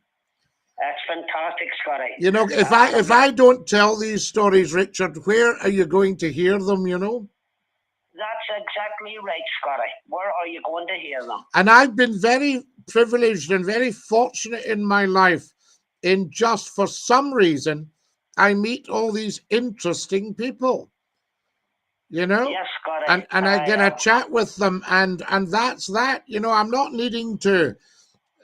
[SPEAKER 4] That's fantastic, Scotty.
[SPEAKER 1] You know, if I don't tell these stories, Richard, where are you going to hear them, you know?
[SPEAKER 4] That's exactly right, Scotty. Where are you going to hear them?
[SPEAKER 1] And I've been very privileged and very fortunate in my life in just for some reason, I meet all these interesting people, you know?
[SPEAKER 4] Yes, Scotty.
[SPEAKER 1] And I get a chat with them, and that's that. You know, I'm not needing to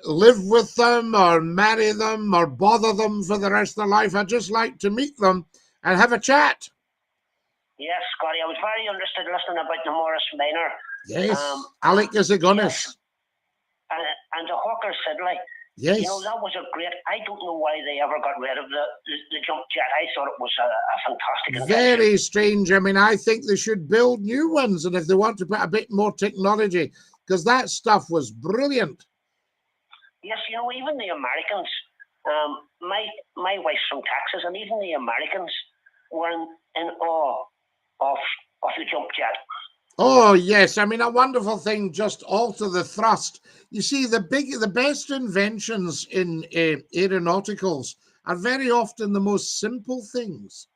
[SPEAKER 1] live with them or marry them or bother them for the rest of their life. I just like to meet them and have a chat.
[SPEAKER 4] Yes, Scotty. I was very interested listening about the Morris Minor.
[SPEAKER 1] Yes, Alec is a Guinness.
[SPEAKER 4] Yes. And the Hawker Siddeley.
[SPEAKER 1] Yes.
[SPEAKER 4] You know, that was a great... I don't know why they ever got rid of the jump jet. I thought it was a fantastic invention.
[SPEAKER 1] Very strange. I mean, I think they should build new ones, and if they want to put a bit more technology, because that stuff was brilliant.
[SPEAKER 4] Yes, you know, even the Americans, my wife's from Texas, and even the Americans were in awe of the jump jet.
[SPEAKER 1] Oh, yes. I mean, a wonderful thing, just alter the thrust. You see, the best inventions in aeronauticals are very often the most simple things.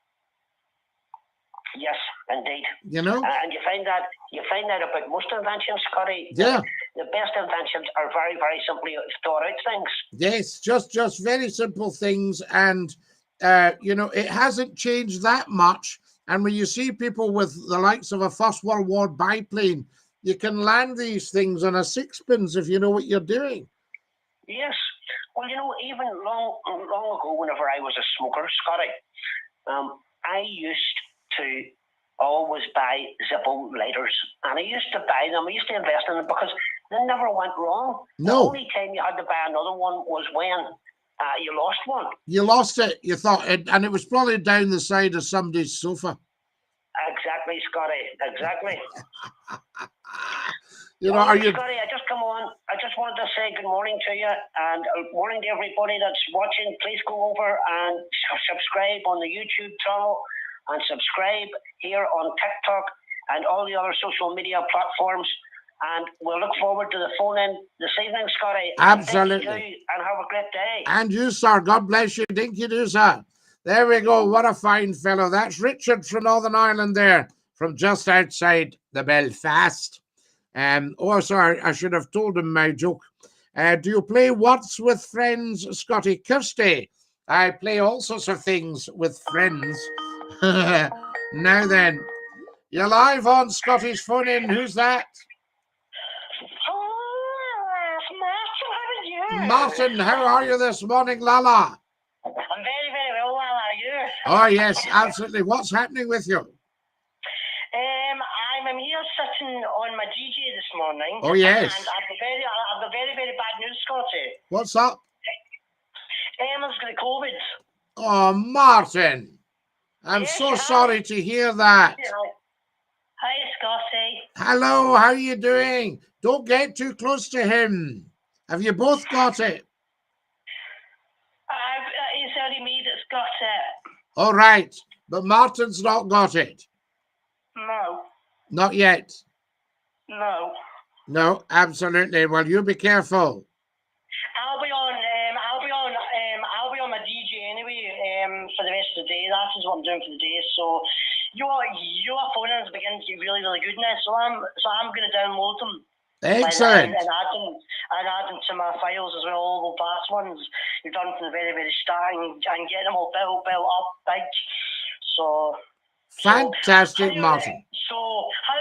[SPEAKER 4] Yes, indeed.
[SPEAKER 1] You know?
[SPEAKER 4] And you find that about most inventions, Scotty.
[SPEAKER 1] Yeah.
[SPEAKER 4] The best inventions are very, very simply thought out things.
[SPEAKER 1] Yes, just very simple things. And, you know, it hasn't changed that much. And when you see people with the likes of a First World War biplane, you can land these things on a sixpence if you know what you're doing.
[SPEAKER 4] Yes. Well, you know, even long ago, whenever I was a smoker, Scotty, I used to always buy Zippo lighters. And I used to buy them. I used to invest in them because they never went wrong.
[SPEAKER 1] No.
[SPEAKER 4] The only time you had to buy another one was when you lost one.
[SPEAKER 1] You lost it, you thought, and it was probably down the side of somebody's sofa.
[SPEAKER 4] Exactly, Scotty. Exactly.
[SPEAKER 1] You know, are you?
[SPEAKER 4] Scotty, I just come on. I just wanted to say good morning to you and morning to everybody that's watching. Please go over and subscribe on the YouTube channel and subscribe here on TikTok and all the other social media platforms. And we'll look forward to the phone in this evening, Scotty.
[SPEAKER 1] Absolutely.
[SPEAKER 4] And have a great day.
[SPEAKER 1] And you, sir. God bless you. Dinky do, sir. There we go. What a fine fellow. That's Richard from Northern Ireland there, from just outside the Belfast. Oh, sorry, I should have told him my joke. Do you play What's with Friends, Scotty? Kirsty, I play all sorts of things with friends. Now then, you're live on Scotty's phone in. Who's that?
[SPEAKER 4] Oh, it's Martin. How are you?
[SPEAKER 1] Martin, how are you this morning, Lala?
[SPEAKER 4] I'm very, very well. How are you?
[SPEAKER 1] Oh, yes, absolutely. What's happening with you?
[SPEAKER 4] I'm here sitting on my DJ this morning.
[SPEAKER 1] Oh, yes.
[SPEAKER 4] And I've got very, very bad news, Scotty.
[SPEAKER 1] What's up?
[SPEAKER 4] Emma's got COVID.
[SPEAKER 1] Oh, Martin. I'm
[SPEAKER 4] Yes,
[SPEAKER 1] so
[SPEAKER 4] hi.
[SPEAKER 1] sorry to hear that.
[SPEAKER 4] Hi, Scotty.
[SPEAKER 1] Hello, how are you doing? Don't get too close to him. Have you both got it?
[SPEAKER 4] It's only me that's got it.
[SPEAKER 1] All right, but Martin's not got it.
[SPEAKER 4] No.
[SPEAKER 1] Not yet.
[SPEAKER 4] No.
[SPEAKER 1] No, absolutely. Well, you be careful.
[SPEAKER 4] I'll be on my DJ anyway. For the rest of the day. That is what I'm doing for the day. So your phone is beginning to get really, really good now. So I'm going to download them.
[SPEAKER 1] Excellent.
[SPEAKER 4] And add them to my files as well, all the past ones you've done from the very, very start, and get them all built up big. So
[SPEAKER 1] Fantastic, Martin.
[SPEAKER 4] So how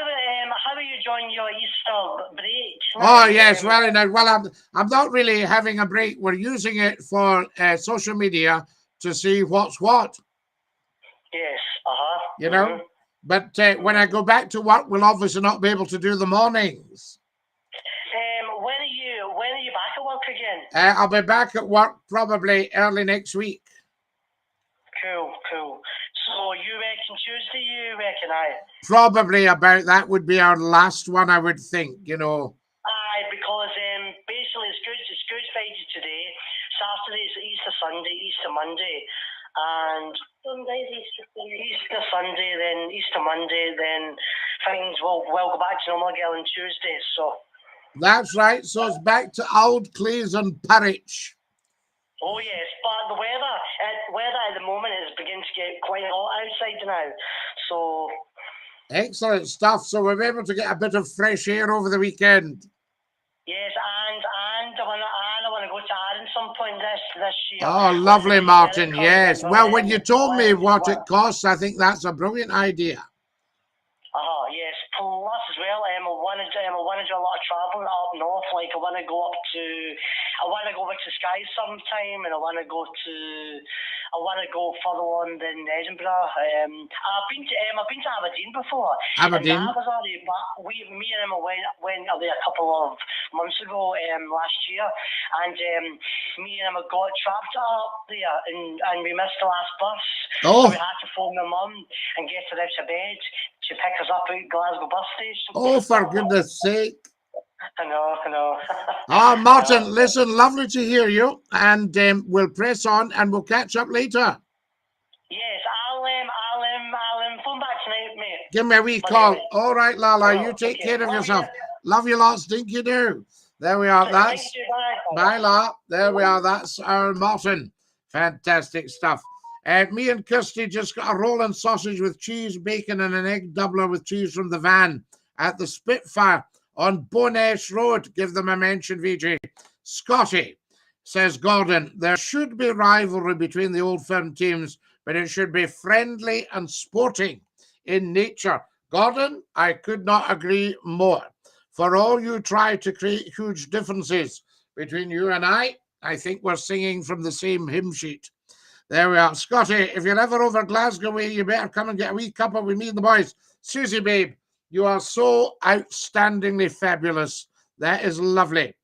[SPEAKER 4] are you enjoying your Easter break?
[SPEAKER 1] Oh yes, well, I'm not really having a break. We're using it for social media to see what's what.
[SPEAKER 4] Yes.
[SPEAKER 1] You know, but when I go back to work, we'll obviously not be able to do the mornings.
[SPEAKER 4] When are you back at work again?
[SPEAKER 1] I'll be back at work probably early next week.
[SPEAKER 4] Cool. So you reckon Tuesday? You reckon
[SPEAKER 1] Probably about that would be our last one, I would think. You know.
[SPEAKER 4] Aye, because basically it's Good Friday today. Saturday's Easter Sunday, Easter Monday, and Easter Sunday, then Easter Monday, then things will go back to normal again on Tuesday. So.
[SPEAKER 1] That's right. So it's back to old Clees and Parrich.
[SPEAKER 4] Oh yes, but the weather at the moment is beginning to get quite hot outside now. So.
[SPEAKER 1] Excellent stuff. So we're able to get a bit of fresh air over the weekend.
[SPEAKER 4] Yes, and I want to go to Arran some point this year.
[SPEAKER 1] Oh, lovely, Martin. Yes. Well, when you told me what it costs, I think that's a brilliant idea.
[SPEAKER 4] Yes. Plus as well, I want to do a lot of travelling up north. Like I want to go over to Skye sometime, and I want to go further on than Edinburgh. I've been to Aberdeen before.
[SPEAKER 1] Aberdeen.
[SPEAKER 4] And that was already back. Me and Emma went up there a couple of months ago, last year, and me and Emma got trapped up there, and we missed the last bus.
[SPEAKER 1] Oh.
[SPEAKER 4] So we had to phone my mum and get her out of bed to pick us up at Glasgow bus station.
[SPEAKER 1] Oh, for goodness sake.
[SPEAKER 4] I know.
[SPEAKER 1] Martin, listen, lovely to hear you, and we'll press on and we'll catch up later.
[SPEAKER 4] Yes, I'll phone back tonight, mate.
[SPEAKER 1] Give me a wee call. All right, Lala, you take care of yourself. Love you lots, think you do. There we are. That's bye, La. There we are. That's our Martin. Fantastic stuff. Me and Kirsty just got a rolling sausage with cheese, bacon, and an egg doubler with cheese from the van at the Spitfire on Bonesh Road. Give them a mention, VJ. Scottie, says Gordon, there should be rivalry between the old firm teams, but it should be friendly and sporting in nature. Gordon, I could not agree more. For all you try to create huge differences between you and I think we're singing from the same hymn sheet. There we are. Scottie, if you're ever over Glasgow way, you better come and get a wee cuppa with me and the boys. Susie, babe, you are so outstandingly fabulous. That is lovely.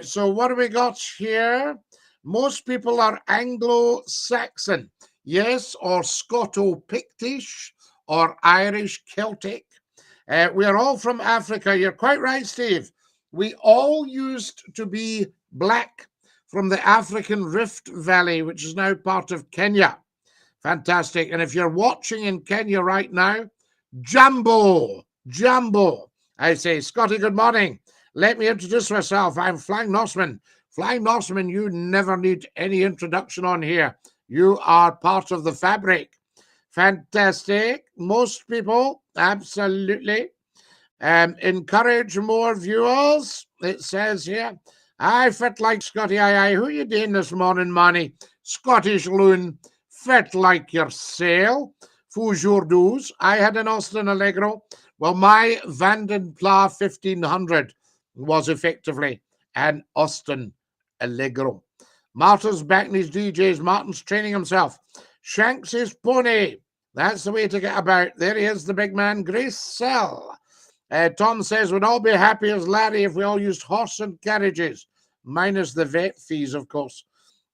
[SPEAKER 1] So what do we got here? Most people are Anglo-Saxon, yes, or Scoto-Pictish, or Irish Celtic. We are all from Africa. You're quite right, Steve. We all used to be black from the African Rift Valley, which is now part of Kenya. Fantastic. And if you're watching in Kenya right now, Jambo. I say, Scottie, good morning. Let me introduce myself. I'm Flying Norseman. Flying Norseman, you never need any introduction on here. You are part of the fabric. Fantastic. Most people, absolutely. Encourage more viewers, it says here. I fit like Scottie. Aye. Who you doing this morning, Manny? Scottish loon, fit like your sail. Foujourdous. I had an Austin Allegro. Well, my Vanden Pla 1500 was effectively an Austin Allegro. Martin's backing his DJs. Martin's training himself. Shanks his pony. That's the way to get about. There he is, the big man, Grace Sell. Tom says, we'd all be happy as Larry if we all used horse and carriages, minus the vet fees, of course.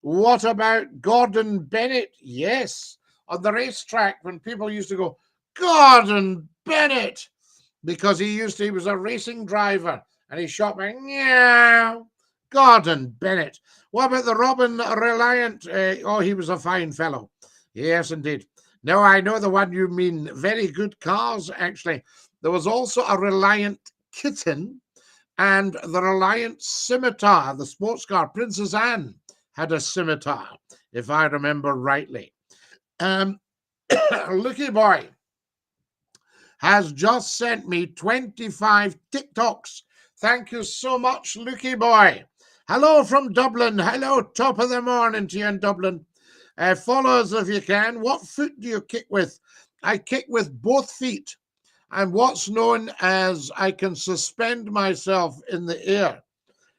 [SPEAKER 1] What about Gordon Bennett? Yes, on the racetrack when people used to go, Gordon Bennett, because he was a racing driver and he shot by, yeah, Gordon Bennett. What about the Robin Reliant? Oh, he was a fine fellow. Yes, indeed. No, I know the one you mean. Very good cars, actually. There was also a Reliant Kitten and the Reliant Scimitar, the sports car. Princess Anne had a Scimitar, if I remember rightly. Lucky Boy has just sent me 25 TikToks. Thank you so much, Lucky Boy. Hello from Dublin. Hello, top of the morning to you in Dublin. Follow us if you can. What foot do you kick with? I kick with both feet. I'm what's known as I can suspend myself in the air.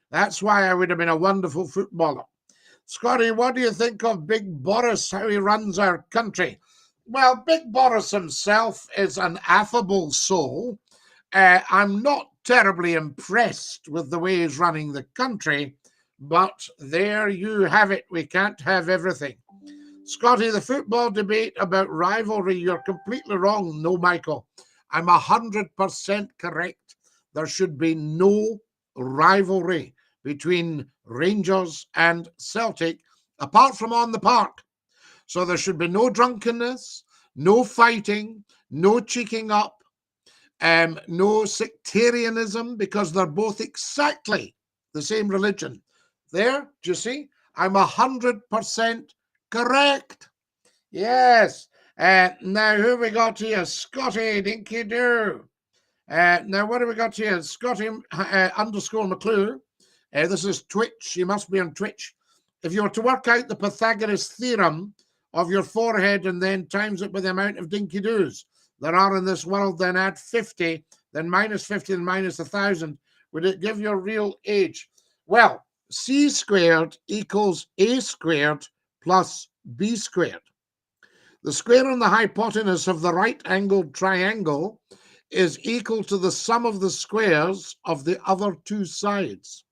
[SPEAKER 1] That's why I would have been a wonderful footballer. Scottie, what do you think of Big Boris, how he runs our country? Well, Big Boris himself is an affable soul. I'm not terribly impressed with the way he's running the country, but there you have it. We can't have everything. Scottie, the football debate about rivalry, you're completely wrong. No, Michael, I'm 100% correct. There should be no rivalry between Rangers and Celtic, apart from on the park. So there should be no drunkenness, no fighting, no cheeking up, no sectarianism, because they're both exactly the same religion. There, do you see? I'm 100% correct. Yes. Now, who we got here? Scottie, dinky do. Now, what have we got here? Scottie underscore McCLUE. This is Twitch. You must be on Twitch. If you were to work out the Pythagoras theorem of your forehead and then times it by the amount of dinky doos there are in this world, then add 50, then minus 50, and minus 1,000, would it give your real age? Well, C squared equals A squared plus B squared. The square on the hypotenuse of the right-angled triangle is equal to the sum of the squares of the other two sides.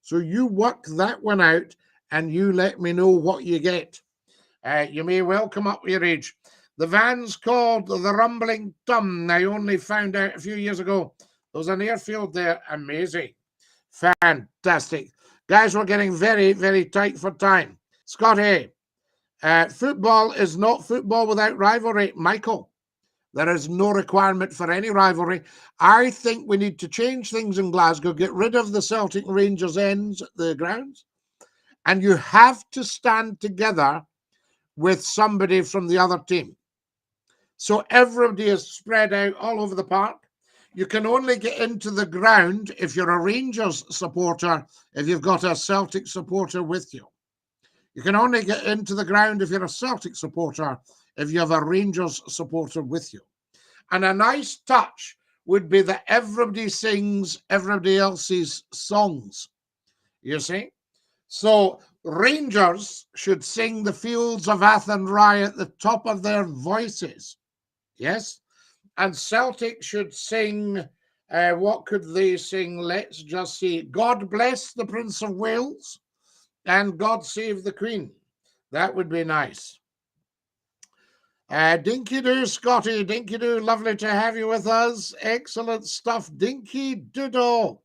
[SPEAKER 1] So you work that one out and you let me know what you get. You may well come up with your age. The van's called the Rumbling Tom. I only found out a few years ago. There was an airfield there. Amazing. Fantastic. Guys, we're getting very, very tight for time. Scottie, football is not football without rivalry. Michael, there is no requirement for any rivalry. I think we need to change things in Glasgow, get rid of the Celtic Rangers ends at the grounds, and you have to stand together with somebody from the other team. So everybody is spread out all over the park. You can only get into the ground if you're a Rangers supporter, if you've got a Celtic supporter with you. You can only get into the ground if you're a Celtic supporter, if you have a Rangers supporter with you. And a nice touch would be that everybody sings everybody else's songs. You see? So Rangers should sing the Fields of Athenry at the top of their voices. Yes? And Celtic should sing, what could they sing? Let's just see. God Bless the Prince of Wales and God Save the Queen. That would be nice. Dinky Doo, Scottie. Dinky Doo, lovely to have you with us. Excellent stuff. Dinky Doodle.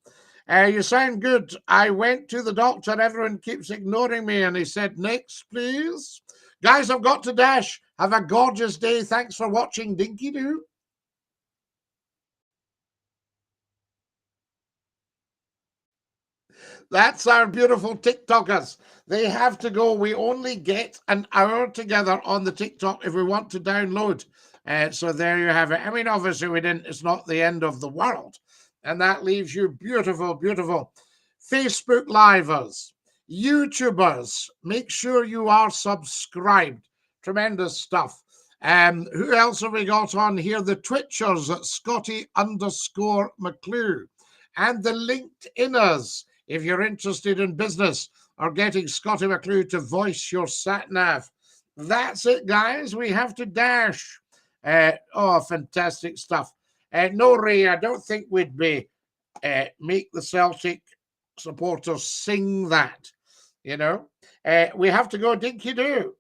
[SPEAKER 1] You sound good. I went to the doctor. Everyone keeps ignoring me. And he said, next, please. Guys, I've got to dash. Have a gorgeous day. Thanks for watching. Dinky Doo. That's our beautiful TikTokers. They have to go. We only get an hour together on the TikTok if we want to download. So there you have it. I mean, obviously, we didn't. It's not the end of the world. And that leaves you beautiful, beautiful Facebook Livers, YouTubers. Make sure you are subscribed. Tremendous stuff. Who else have we got on here? The Twitchers at Scottie_McCLUE and the LinkedIners. If you're interested in business or getting Scottie McCLUE to voice your sat nav. That's it, guys. We have to dash. Oh, fantastic stuff. No, Ray, I don't think we'd be make the Celtic supporters sing that. You know, we have to go dinky do.